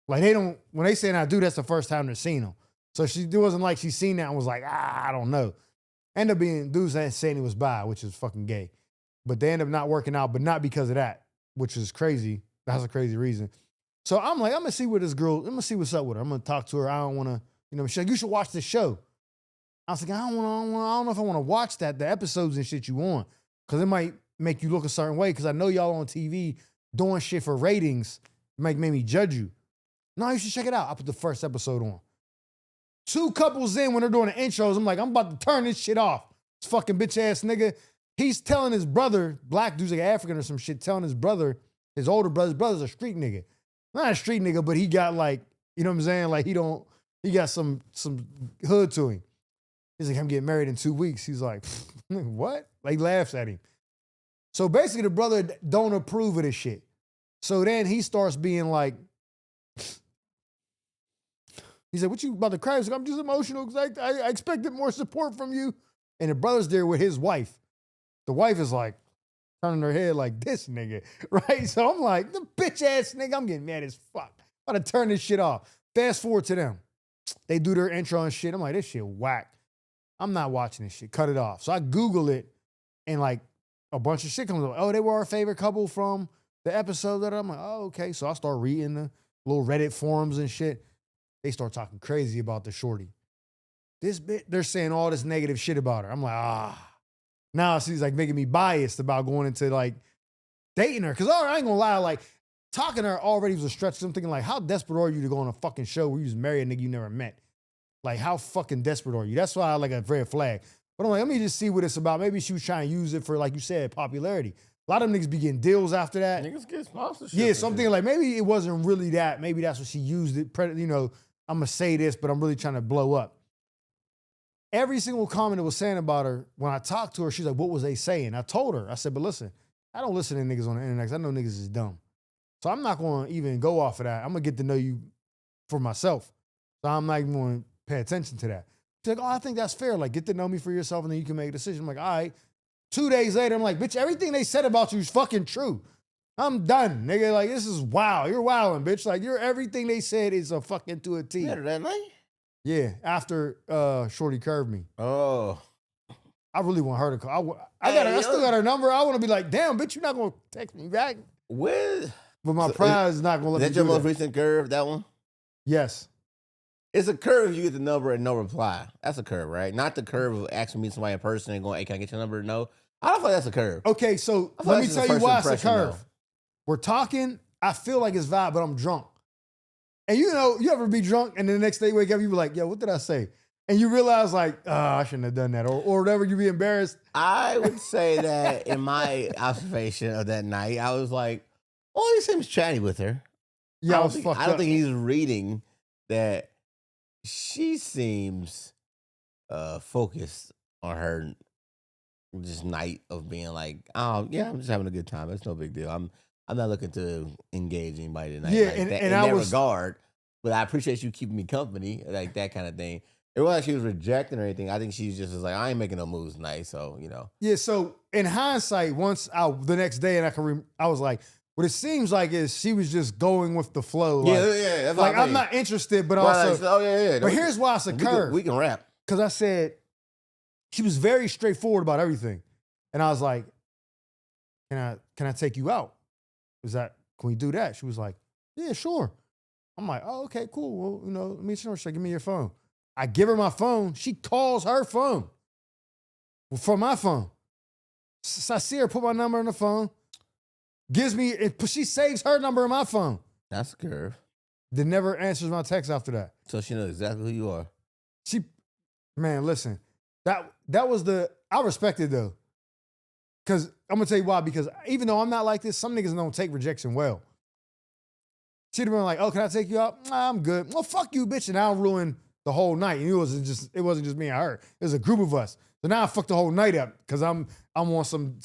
Like when they say I do, that's the first time they've seen him. So it wasn't like she seen that and was like, I don't know. End up being dudes that saying he was bi, which is fucking gay. But they end up not working out, but not because of that, which is crazy. That's a crazy reason. So I'm like, I'm gonna see what's up with her. I'm gonna talk to her. I don't wanna, she's like, you should watch the show. I was like, I don't know if I wanna watch the episodes and shit you on. Cause it might make you look a certain way. Cause I know y'all on TV doing shit for ratings make me judge you. No, you should check it out. I put the first episode on. 2 couples in when they're doing the intros, I'm like, I'm about to turn this shit off. This fucking bitch ass nigga. He's telling his brother, black dude's like African or some shit, telling his brother, his older brother's a street nigga. Not a street nigga, but he got like, you know what I'm saying? Like he got some hood to him. He's like, I'm getting married in 2 weeks. He's like, what? Like he laughs at him. So basically the brother don't approve of this shit. So then he starts being like, he said, what you about to cry? He's like, I'm just emotional because I expected more support from you. And the brother's there with his wife. The wife is like turning her head like this nigga, right? So I'm like, the bitch ass nigga, I'm getting mad as fuck. I'm about to turn this shit off. Fast forward to them. They do their intro and shit. I'm like, this shit whack. I'm not watching this shit. Cut it off. So I Google it and like a bunch of shit comes up. Oh, they were our favorite couple from the episode that I'm like, oh, okay. So I start reading the little Reddit forums and shit. They start talking crazy about the shorty. This bitch, they're saying all this negative shit about her. I'm like, now she's like making me biased about going into like dating her. Cause I ain't gonna lie, like talking to her already was a stretch. I'm thinking like, how desperate are you to go on a fucking show where you just marry a nigga you never met? Like, how fucking desperate are you? That's why I like a red flag. But I'm like, let me just see what it's about. Maybe she was trying to use it for, like you said, popularity. A lot of them niggas be getting deals after that. Niggas get sponsorship. Yeah, something like maybe it wasn't really that. Maybe that's what she used it. You know, I'm gonna say this, but I'm really trying to blow up. Every single comment that was saying about her, when I talked to her, she's like, what was they saying? I told her, I said, but listen, I don't listen to niggas on the internet 'cause I know niggas is dumb. So I'm not gonna even go off of that. I'm gonna get to know you for myself. So I'm not even gonna pay attention to that. She's like, oh, I think that's fair. Like, get to know me for yourself and then you can make a decision. I'm like, all right. 2 days later, I'm like, bitch, everything they said about you is fucking true. I'm done, nigga. Like, this is wow. You're wilding, bitch. Like, everything they said is a fucking to a T. Better that night? Yeah, after Shorty curved me. Oh. I really want her to call. I still got her number. I want to be like, damn, bitch, you're not going to text me back. Where? But my pride is not going to let me do that. Is that your most recent curve, that one? Yes. It's a curve if you get the number and no reply. That's a curve, right? Not the curve of actually meeting somebody in person and going, hey, can I get your number? No. I don't feel like that's a curve. Okay, so let me tell you why it's a curve. We're talking, I feel like it's vibe, but I'm drunk. And you know, you ever be drunk and then the next day you wake up, you be like, yo, what did I say? And you realize like, oh, I shouldn't have done that. Or whatever, you be embarrassed. I would say that in my observation of that night, I was like, oh, he seems chatty with her. Yeah, I don't think he's reading that she seems focused on her just night of being like, oh yeah, I'm just having a good time. It's no big deal. I'm not looking to engage anybody tonight. Yeah, like and that, in I that was regard. But I appreciate you keeping me company, like that kind of thing. It wasn't like she was rejecting or anything. I think she just was like, I ain't making no moves tonight, so you know. Yeah. So in hindsight, the next day, and I was like, what it seems like is she was just going with the flow. Like, Yeah. That's like I'm not interested, but right, also, like, yeah. But here's why it's a curve. We can rap because I said she was very straightforward about everything, and I was like, can I take you out? Can we do that? She was like, yeah, sure. I'm like, oh, okay, cool. Well, you know, let me see. She's like, give me your phone. I give her my phone. She calls her phone from my phone. So I see her put my number on the phone, she saves her number in my phone. That's a curve. Then never answers my text after that. So she knows exactly who you are. Man, listen, that was I respect it though. Because I'm going to tell you why. Because even though I'm not like this, some niggas don't take rejection well. She'd have been like, oh, can I take you out? Nah, I'm good. Well, fuck you, bitch. And I'll ruin the whole night. And it wasn't just me and her. It was a group of us. So now I fucked the whole night up because I'm on some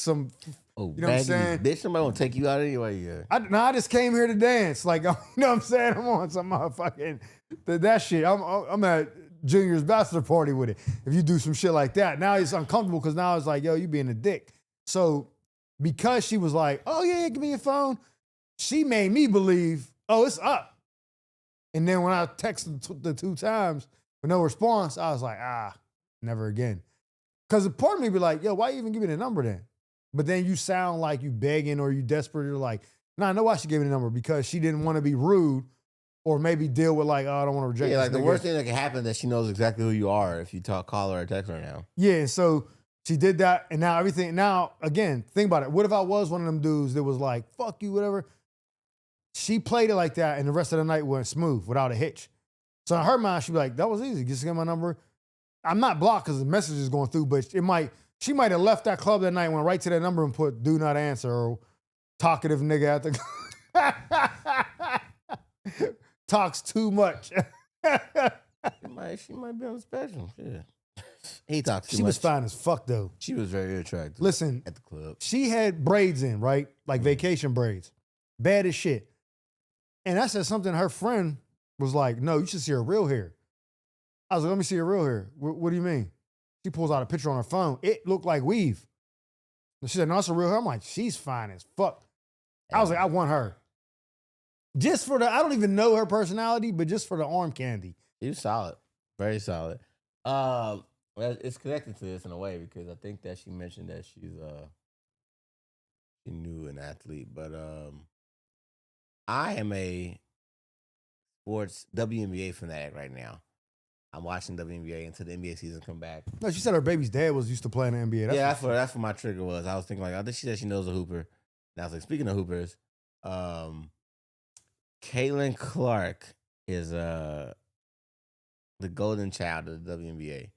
oh, you know what I'm saying? Bitch, somebody won't take you out anyway. Yeah. I just came here to dance. Like, you know what I'm saying? I'm on some motherfucking that shit. I'm at Junior's bachelor party with it. If you do some shit like that, now it's uncomfortable because now it's like, yo, you being a dick. So because she was like, oh yeah, give me your phone, she made me believe, oh, it's up. And then when I texted the 2 times with no response, I was like, never again. Because a part of me be like, yo, why you even give me the number then? But then you sound like you begging or you desperate. You're like, nah, I know why she gave me the number, because she didn't want to be rude or maybe deal with like, oh, I don't want to reject. Yeah, like this the nigga. worst thing that can happen is that she knows exactly who you are if you call her or text her now. Yeah, so she did that, and now again, think about it. What if I was one of them dudes that was like, fuck you, whatever? She played it like that, and the rest of the night went smooth without a hitch. So in her mind, she'd be like, that was easy. Just get my number. I'm not blocked because the message is going through, but she might have left that club that night, went right to that number and put do not answer or talkative nigga at the talks too much. She might be on the special. Yeah. He talks too much. She was fine as fuck though. She was very attractive. Listen, at the club, she had braids in, right? Like vacation braids. Bad as shit. And I said something, her friend was like, no, you should see her real hair. I was like, let me see her real hair. What do you mean? She pulls out a picture on her phone. It looked like weave. And she said, no, it's a real hair. I'm like, she's fine as fuck. I was like, I want her. Just for I don't even know her personality, but just for the arm candy. She was solid. Very solid. Well, it's connected to this in a way because I think that she mentioned that she knew an athlete, but I am a sports WNBA fanatic right now. I'm watching WNBA until the NBA season come back. No, she said her baby's dad was used to play in the NBA. That's what my trigger was. I was thinking like, I think she said she knows a hooper. And I was like, speaking of hoopers, Caitlin Clark is the golden child of the WNBA.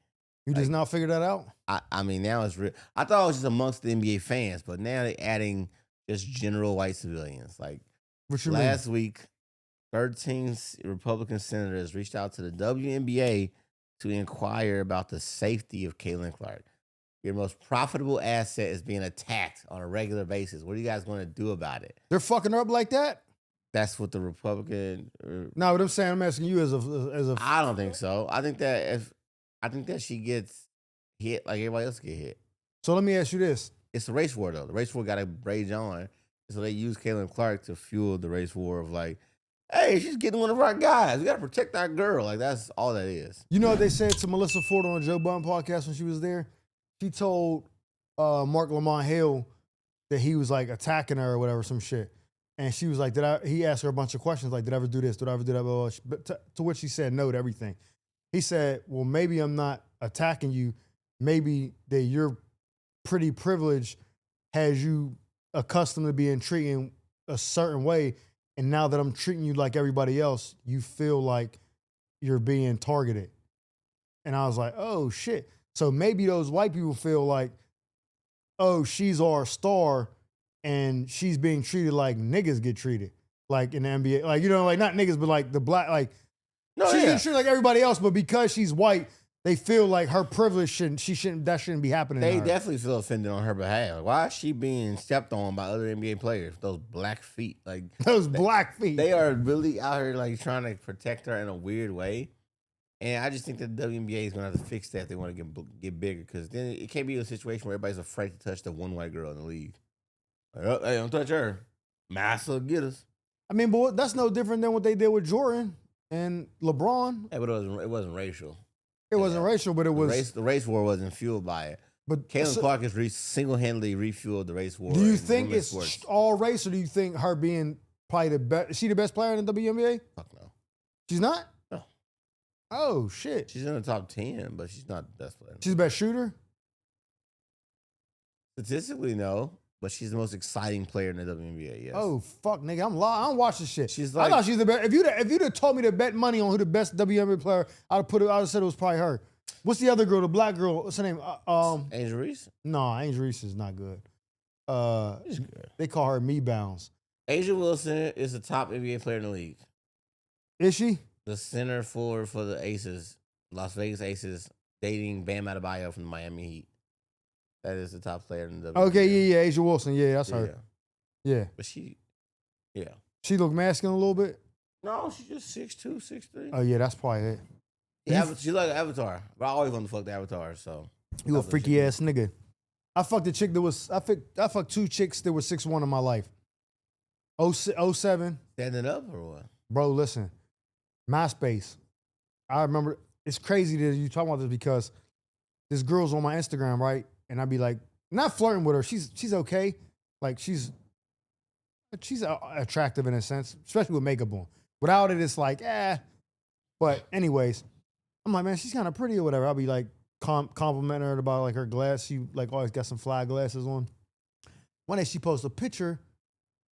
You just now figured that out? I mean, now it's real. I thought it was just amongst the NBA fans, but now they're adding just general white civilians. Like What you last week, 13 Republican senators reached out to the WNBA to inquire about the safety of Caitlin Clark. Your most profitable asset is being attacked on a regular basis. What are you guys going to do about it? They're fucking her up like that? That's what the Republican. No, what I'm saying, I'm asking you as a. I don't think so. I think that she gets hit like everybody else get hit. So let me ask you this: It's the race war though. The race war got to rage on, so they use Caitlin Clark to fuel the race war of like, hey, she's getting one of our guys. We got to protect our girl. Like that's all that is. You know what they said to Melissa Ford on the Joe Budden podcast when she was there? She told Mark Lamont Hill that he was like attacking her or whatever, some shit. And she was like, he asked her a bunch of questions like, did I ever do this? Did I ever do that? Blah, blah, blah. But to which she said no to everything. He said, well, maybe I'm not attacking you. Maybe that your pretty privilege has you accustomed to being treated a certain way. And now that I'm treating you like everybody else, you feel like you're being targeted. And I was like, oh, shit. So maybe those white people feel like, oh, she's our star and she's being treated like niggas get treated, like in the NBA. Like, you know, like not niggas, but like the black, like, she's getting treated like everybody else, but because she's white, they feel like her privilege shouldn't be happening. They definitely feel offended on her behalf. Why is she being stepped on by other NBA players? Those black feet. Like those black feet. They are really out here like trying to protect her in a weird way. And I just think that the WNBA is going to have to fix that if they want to get bigger. Because then it can't be a situation where everybody's afraid to touch the one white girl in the league. Like, oh, hey, don't touch her. Massa get us. I mean, but that's no different than what they did with Jordan and LeBron. Yeah, but it wasn't racial. It wasn't racial, but it was... The race war wasn't fueled by it. But Caitlin Clark has single-handedly refueled the race war. Do you think it's sports. All race, or do you think her being probably the best... Is she the best player in the WNBA? Fuck no. She's not? No. Oh, shit. She's in the top 10, but she's not the best player. She's the best shooter? Statistically, no. But she's the most exciting player in the WNBA, yes. Oh, fuck, nigga. I don't watch this shit. She's like... I thought she's the best. If you'd have told me to bet money on who the best WNBA player, I'd have said it was probably her. What's the other girl, the black girl? What's her name? Angel Reese? No, Angel Reese is not good. She's good. They call her Me Bounce. Asia Wilson is the top NBA player in the league. Is she? The center forward for the Aces, Las Vegas Aces, dating Bam Adebayo from the Miami Heat. That is the top player in the WNBA. Okay, yeah, Asia Wilson. Yeah, that's her. Yeah. But she look masculine a little bit? No, she's just 6'2", 6'3". Oh, yeah, that's probably it. Yeah, she's like an Avatar. But I always want to fuck the Avatar, so. You a freaky ass nigga. I fucked a chick that was, I fucked two chicks that were 6'1" in my life. 07. Standing up or what? Bro, listen. MySpace. I remember, it's crazy that you talking about this because this girl's on my Instagram, right? And I'd be like, not flirting with her. She's okay. Like, she's attractive in a sense, especially with makeup on. Without it, it's like, eh. But anyways, I'm like, man, she's kind of pretty or whatever. I'll be like complimenting her about like her glass. She like always got some fly glasses on. One day she posted a picture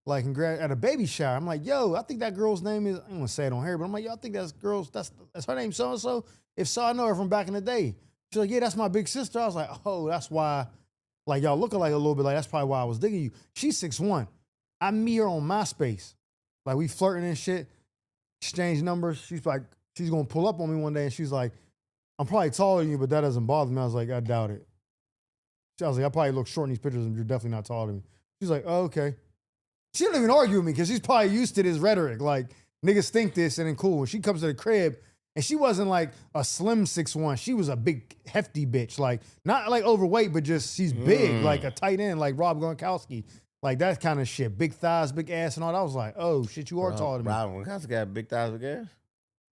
like at a baby shower. I'm like, yo, I think that girl's name is, I don't want to say it on here, but I'm like, yo, I think that's her name so-and-so. If so, I know her from back in the day. She's like, yeah, that's my big sister. I was like, oh, that's why, like y'all look alike a little bit. Like, that's probably why I was digging you. She's 6'1". I meet her on MySpace. Like, we flirting and shit, exchange numbers. She's like, she's going to pull up on me one day and she's like, I'm probably taller than you, but that doesn't bother me. I was like, I doubt it. I was like, I probably look short in these pictures and you're definitely not taller than me. She's like, oh, okay. She didn't even argue with me because she's probably used to this rhetoric. Like, niggas think this and then cool. When she comes to the crib, and she wasn't like a slim 6'1". She was a big, hefty bitch. Like, not like overweight, but just she's big, like a tight end, like Rob Gronkowski. Like that kind of shit. Big thighs, big ass and all that. I was like, oh, shit, you are taller than me. Rob Gronkowski got big thighs, big ass?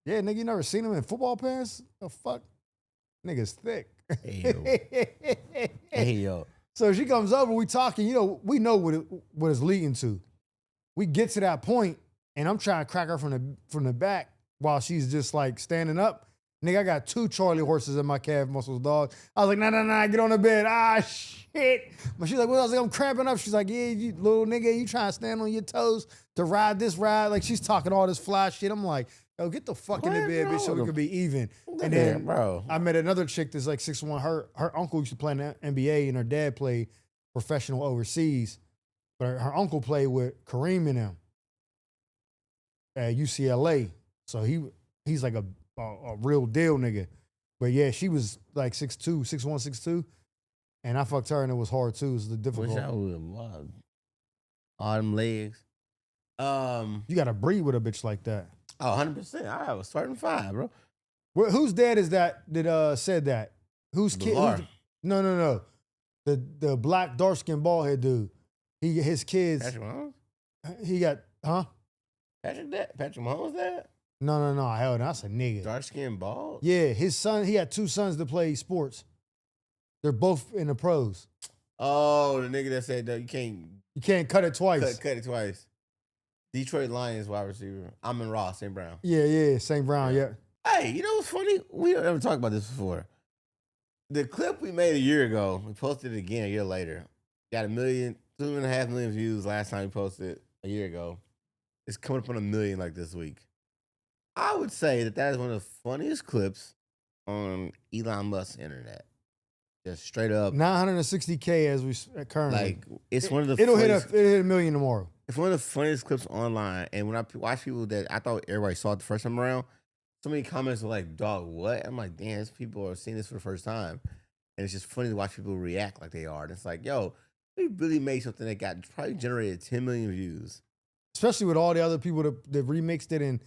Yeah, nigga, you never seen him in football pants? The fuck? Nigga's thick. Hey, yo. Hey, yo. So she comes over, we talking, you know, we know what it's leading to. We get to that point, and I'm trying to crack her from the back while she's just like standing up. Nigga, I got 2 Charlie horses in my calf muscles, dog. I was like, nah, get on the bed. Ah, shit. But she's like, well, I was like, I'm cramping up. She's like, yeah, you little nigga, you trying to stand on your toes to ride this ride? Like, she's talking all this fly shit. I'm like, yo, get the fuck in the bed, bitch, so we could be even. And then bro, I met another chick that's like 6'1". Her uncle used to play in the NBA, and her dad played professional overseas. But her uncle played with Kareem and him at UCLA. So he's like a real deal nigga. But yeah, she was like 6'2", 6'1", 6'2". And I fucked her and it was hard too. It was difficult. wish I would. All them legs. You got to breed with a bitch like that. Oh, 100%. I have a starting 5, bro. Whose dad is that said that? Whose kid? No. The black dark skinned bald head dude. His kids. Patrick Mahomes? He got Patrick Mahomes dad? No. Hell no, that's a nigga. Dark skinned bald? Yeah, his son, he had 2 sons that play sports. They're both in the pros. Oh, the nigga that said that you can't cut it twice. Cut it twice. Detroit Lions wide receiver. Amon-Ra, St. Brown. Yeah, St. Brown, yeah. Hey, you know what's funny? We don't ever talk about this before. The clip we made a year ago, we posted it again a year later. Got 2.5 million views last time we posted it a year ago. It's coming up on 1 million like this week. I would say that is one of the funniest clips on Elon Musk's internet. Just straight up. 960K as we currently. Like, it's one of the it'll hit 1 million tomorrow. It's one of the funniest clips online. And when I watch people that I thought everybody saw it the first time around, so many comments were like, dog, what? I'm like, damn, these people are seeing this for the first time. And it's just funny to watch people react like they are. And it's like, yo, we really made something that got probably generated 10 million views. Especially with all the other people that remixed it and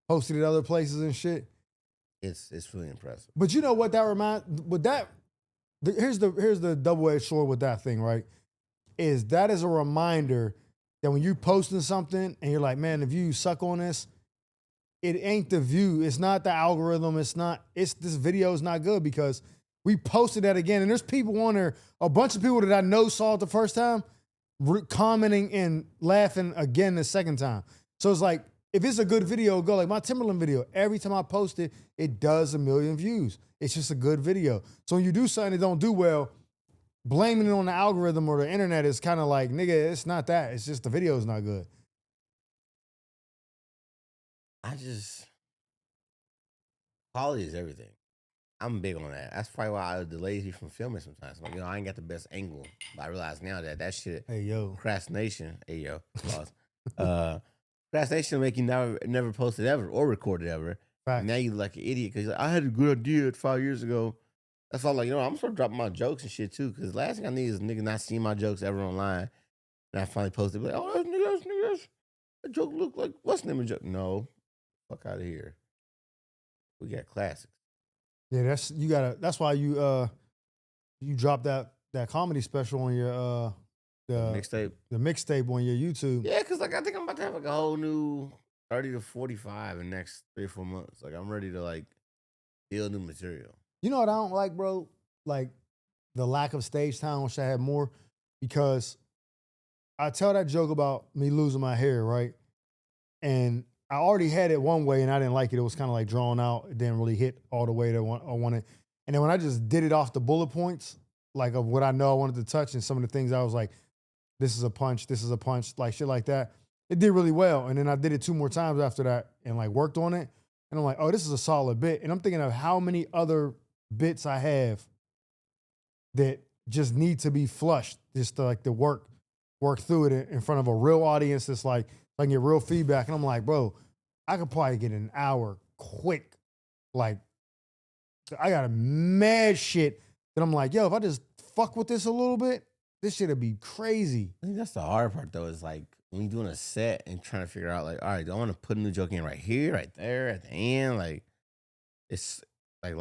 posted it other places and shit. It's really impressive. But you know what that reminds? Here's the double-edged sword with that thing, right? That is a reminder that when you're posting something and you're like, man, the views suck on this, it ain't the view. It's not the algorithm. It's this video is not good because we posted that again. And there's people on there, a bunch of people that I know saw it the first time, commenting and laughing again the second time. So it's like, if it's a good video, go like my Timberland video. Every time I post it, it does 1 million views. It's just a good video. So when you do something that don't do well, blaming it on the algorithm or the internet is kind of like, nigga, it's not that. It's just the video is not good. Quality is everything. I'm big on that. That's probably why I delays you from filming sometimes. Like, I ain't got the best angle. But I realize now that shit, hey, yo. procrastination, procrastination make you never post it ever or record it ever. Right. Now you look like an idiot because I had a good idea 5 years ago. That's why I'm like, I'm gonna start dropping my jokes and shit too. Because last thing I need is niggas not seeing my jokes ever online. And I finally posted, like, oh, that's niggas. That joke look like what's the name of the joke? No, fuck out of here. We got classics. Yeah, that's why you dropped that comedy special on your mixtape. The mixtape on your YouTube. Yeah, because like I think I'm about to have like a whole new 30 to 45 in the next 3 or 4 months. Like I'm ready to like build new material. You know what I don't like, bro? Like the lack of stage time. I wish I had more because I tell that joke about me losing my hair, right? And I already had it one way and I didn't like it. It was kind of like drawn out. It didn't really hit all the way that I wanted. And then when I just did it off the bullet points, like of what I know I wanted to touch and some of the things I was like, this is a punch, like shit like that. It did really well. And then I did it 2 more times after that and like worked on it. And I'm like, oh, this is a solid bit. And I'm thinking of how many other bits I have that just need to be flushed, just to like to work through it in front of a real audience that's like, I can get real feedback. And I'm like, bro, I could probably get an hour quick. Like, I got a mad shit that I'm like, yo, if I just fuck with this a little bit, this shit'd be crazy. I think that's the hard part though, is like when you're doing a set and trying to figure out like, all right, do I want to put a new joke in right here, right there, at the end? Like, it's like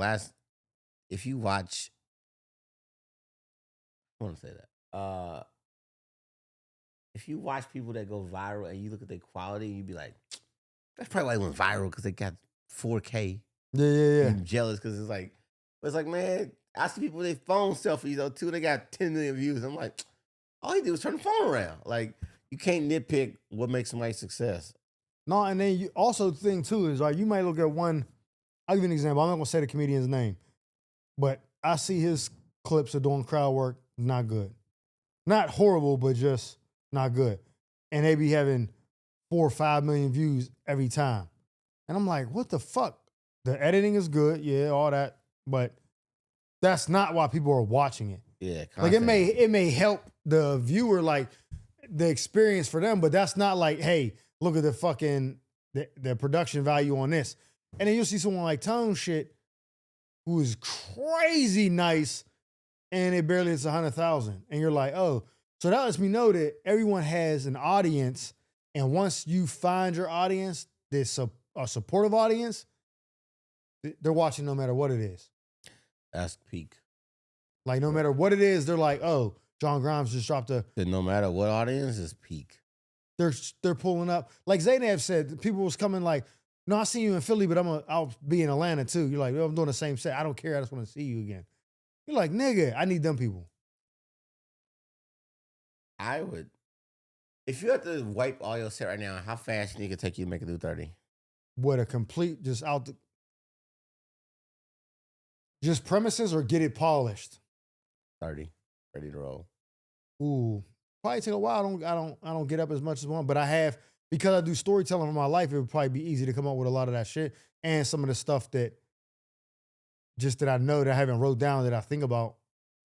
if you watch, I want to say that. If you watch people that go viral and you look at their quality, you'd be like, that's probably why they went viral because they got 4K. Yeah. I'm jealous because it's like, man, I see people with their phone selfies though too. They got 10 million views. I'm like, all he did was turn the phone around. Like, you can't nitpick what makes somebody success. No, and then you also the thing too is like you might look at one. I'll give you an example. I'm not gonna say the comedian's name, but I see his clips of doing crowd work, not good. Not horrible, but just not good. And they be having 4 or 5 million views every time. And I'm like, what the fuck? The editing is good, yeah, all that, but that's not why people are watching it. Yeah, Like content. it may help the viewer, like the experience for them, but that's not like, hey, look at the fucking the production value on this. And then you'll see someone like Tone shit who is crazy nice and it barely hits 100,000. And you're like, oh, so that lets me know that everyone has an audience. And once you find your audience, this a supportive audience, they're watching no matter what it is. That's peak. Like no matter what it is, they're like, oh, John Grimes just dropped a. No matter what audience is peak. They're pulling up. Like Zaynab said, people was coming like, no, I see you in Philly, but I'll be in Atlanta too. You're like, well, I'm doing the same set. I don't care. I just want to see you again. You're like, nigga, I need them people. I would. If you had to wipe all your set right now, how fast you think it take you to make it through 30? What a complete just out the just premises or get it polished. 30. Ready to roll. Ooh, probably take a while. I don't get up as much as one, but I have because I do storytelling in my life. It would probably be easy to come up with a lot of that shit and some of the stuff that I know that I haven't wrote down that I think about,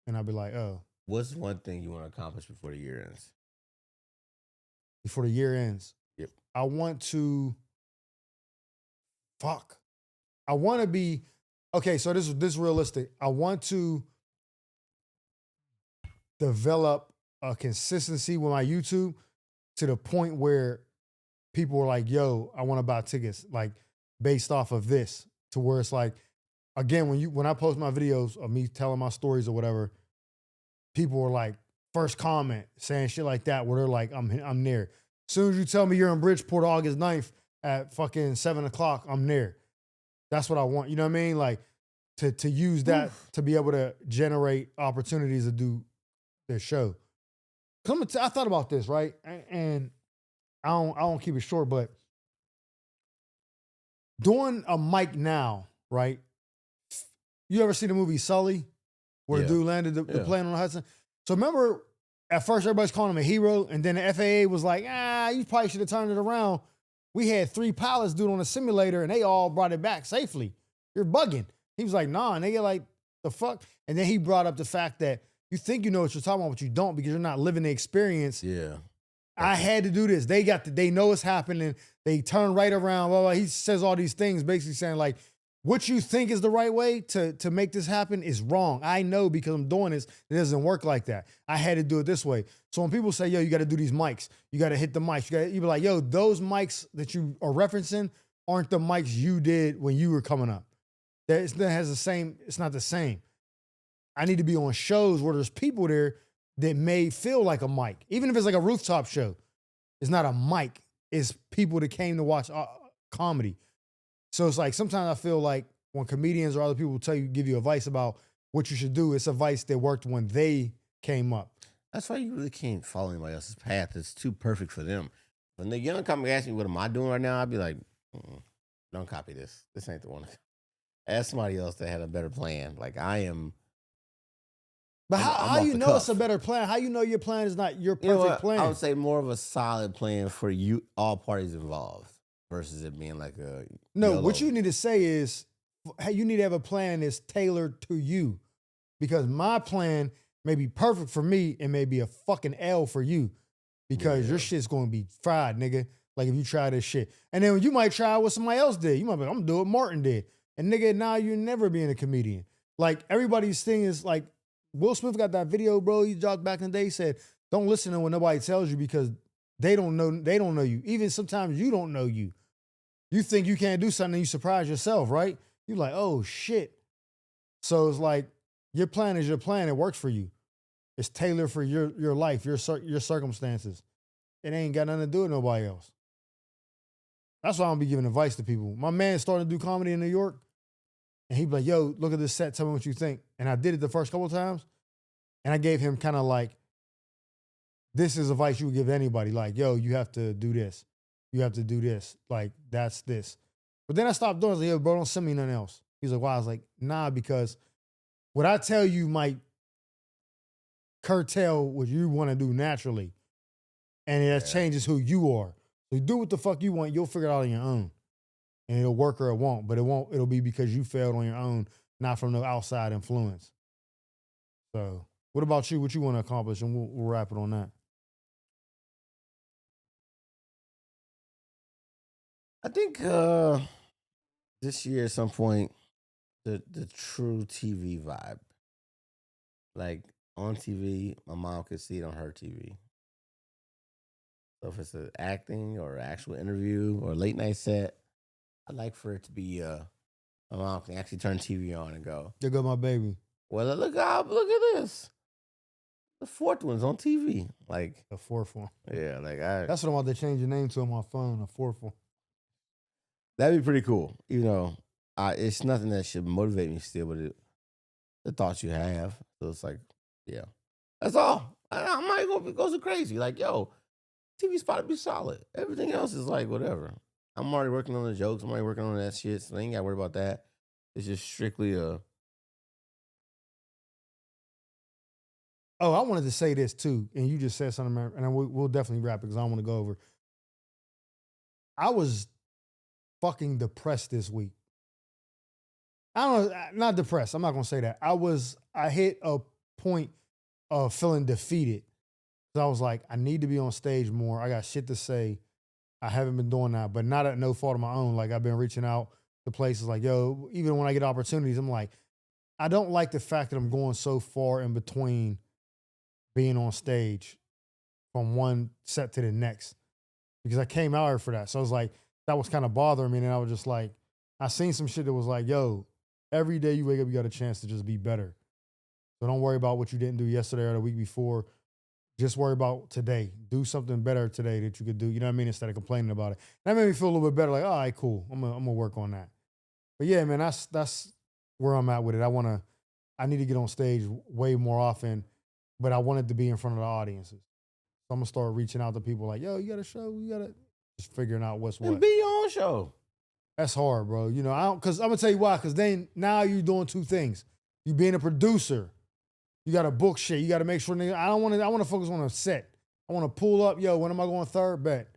and I'll be like, oh. What's one thing you want to accomplish before the year ends? Before the year ends, Yep. I want to. Fuck. I want to be okay. So this is realistic. I want to develop a consistency with my YouTube to the point where people are like, yo, I want to buy tickets, like based off of this, to where it's like, again, when I post my videos of me telling my stories or whatever, people are like, first comment saying shit like that, where they're like, I'm there. As soon as you tell me you're in Bridgeport August 9th at fucking 7:00, I'm there. That's what I want. You know what I mean? Like to use that to be able to generate opportunities to do their show. I thought about this, right? And I don't keep it short, but doing a mic now, right? You ever see the movie Sully, where the dude landed the plane on the Hudson? So remember, at first everybody's calling him a hero, and then the FAA was like, you probably should have turned it around. We had 3 pilots do it on a simulator, and they all brought it back safely. You're bugging. He was like, nah, nigga, like, the fuck? And then he brought up the fact that you think you know what you're talking about, but you don't because you're not living the experience. Yeah. I had to do this. They know it's happening. They turn right around. Blah, blah. He says all these things, basically saying like, what you think is the right way to make this happen is wrong. I know because I'm doing this. It doesn't work like that. I had to do it this way. So when people say, yo, you got to do these mics, you got to hit the mics. You be like, yo, those mics that you are referencing aren't the mics you did when you were coming up. That has the same. It's not the same. I need to be on shows where there's people there that may feel like a mic, even if it's like a rooftop show. It's not a mic. It's people that came to watch comedy. So it's like sometimes I feel like when comedians or other people give you advice about what you should do, it's advice that worked when they came up. That's why you really can't follow anybody else's path. It's too perfect for them. When the young come and ask me what am I doing right now, I'd be like, don't copy this. This ain't the one. Ask somebody else that had a better plan. Like I am. But how you know it's a better plan? How you know your plan is not your perfect plan? I would say more of a solid plan for you, all parties involved, versus it being like a no. What you need to say is, you need to have a plan that's tailored to you, because my plan may be perfect for me and may be a fucking L for you, because your shit's going to be fried, nigga. Like if you try this shit, and then you might try what somebody else did. You might be like, I'm gonna do what Martin did, and nigga, now you're never being a comedian. Like everybody's thing is like. Will Smith got that video, bro. He jogged back in the day. He said, don't listen to what nobody tells you because they don't know you. Even sometimes you don't know you. You think you can't do something and you surprise yourself, right? You're like, oh shit. So it's like your plan is your plan. It works for you. It's tailored for your life, your circumstances. It ain't got nothing to do with nobody else. That's why I'm gonna be giving advice to people. My man started to do comedy in New York. And he'd be like, yo, look at this set. Tell me what you think. And I did it the first couple of times. And I gave him kind of like, this is advice you would give anybody. Like, yo, you have to do this. You have to do this. Like, that's this. But then I stopped doing it. I was like, yo, bro, don't send me nothing else. He's like, why? I was like, nah, because what I tell you might curtail what you want to do naturally. And it Yeah. changes who you are. So you do what the fuck you want, you'll figure it out on your own. And it'll work or it won't. But it'll be because you failed on your own, not from no outside influence. So what about you? What you want to accomplish? And we'll wrap it on that. I think this year at some point, the true TV vibe. Like on TV, my mom could see it on her TV. So if it's an acting or actual interview or late night set, I'd like for it to be my mom can actually turn TV on and go, There go my baby. well, look at this. The fourth one's on TV. Like The fourth one. yeah, like That's what I'm about to change the name to on my phone, the fourth one. that'd be pretty cool. You know, it's nothing that should motivate me still, but the thoughts you have. So it's like, yeah, that's all. I might go so crazy. Like, yo, TV spot to be solid. Everything else is like whatever. I'm already working on the jokes. I'm already working on that shit. So I ain't got to worry about that. It's just strictly a. Oh, I wanted to say this too, and you just said something, and we'll definitely wrap it because I don't want to go over. I was fucking depressed this week. I don't know, not depressed. I'm not gonna say that. I hit a point of feeling defeated. So I was like, I need to be on stage more. I got shit to say. I haven't been doing that, but not at no fault of my own. Like I've been reaching out to places like, yo, even when I get opportunities, I'm like, I don't like the fact that I'm going so far in between being on stage from one set to the next because I came out here for that. So I was like, that was kind of bothering me. And I was just like, I seen some shit that was like, yo, every day you wake up, you got a chance to just be better. So don't worry about what you didn't do yesterday or the week before. Just worry about today. Do something better today that you could do. You know what I mean? Instead of complaining about it. That made me feel a little bit better. Like, all right, cool. I'm gonna work on that. But yeah, man, that's where I'm at with it. I need to get on stage way more often, but I want it to be in front of the audiences. So I'm gonna start reaching out to people like, yo, you got a show? You got to just figuring out what's And what. be your own show. That's hard, bro. You know, because I'm gonna tell you why. Because then now you're doing two things. You being a producer, you got to book shit. You got to make sure. I want to focus on a set. I want to pull up. Yo, when am I going third? Bet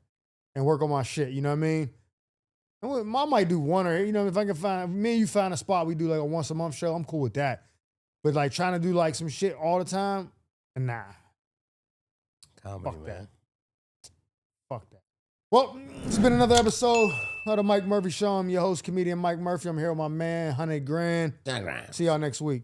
and work on my shit. You know what I mean? I might do one or if I can find me and you find a spot we do like a once a month show. I'm cool with that. But like trying to do like some shit all the time, nah. Comedy, Fuck man. that. Fuck that. Well, it's been another episode of the Mike Murphy Show. I'm your host, comedian Mike Murphy. I'm here with my man, 100 Grand. See y'all next week.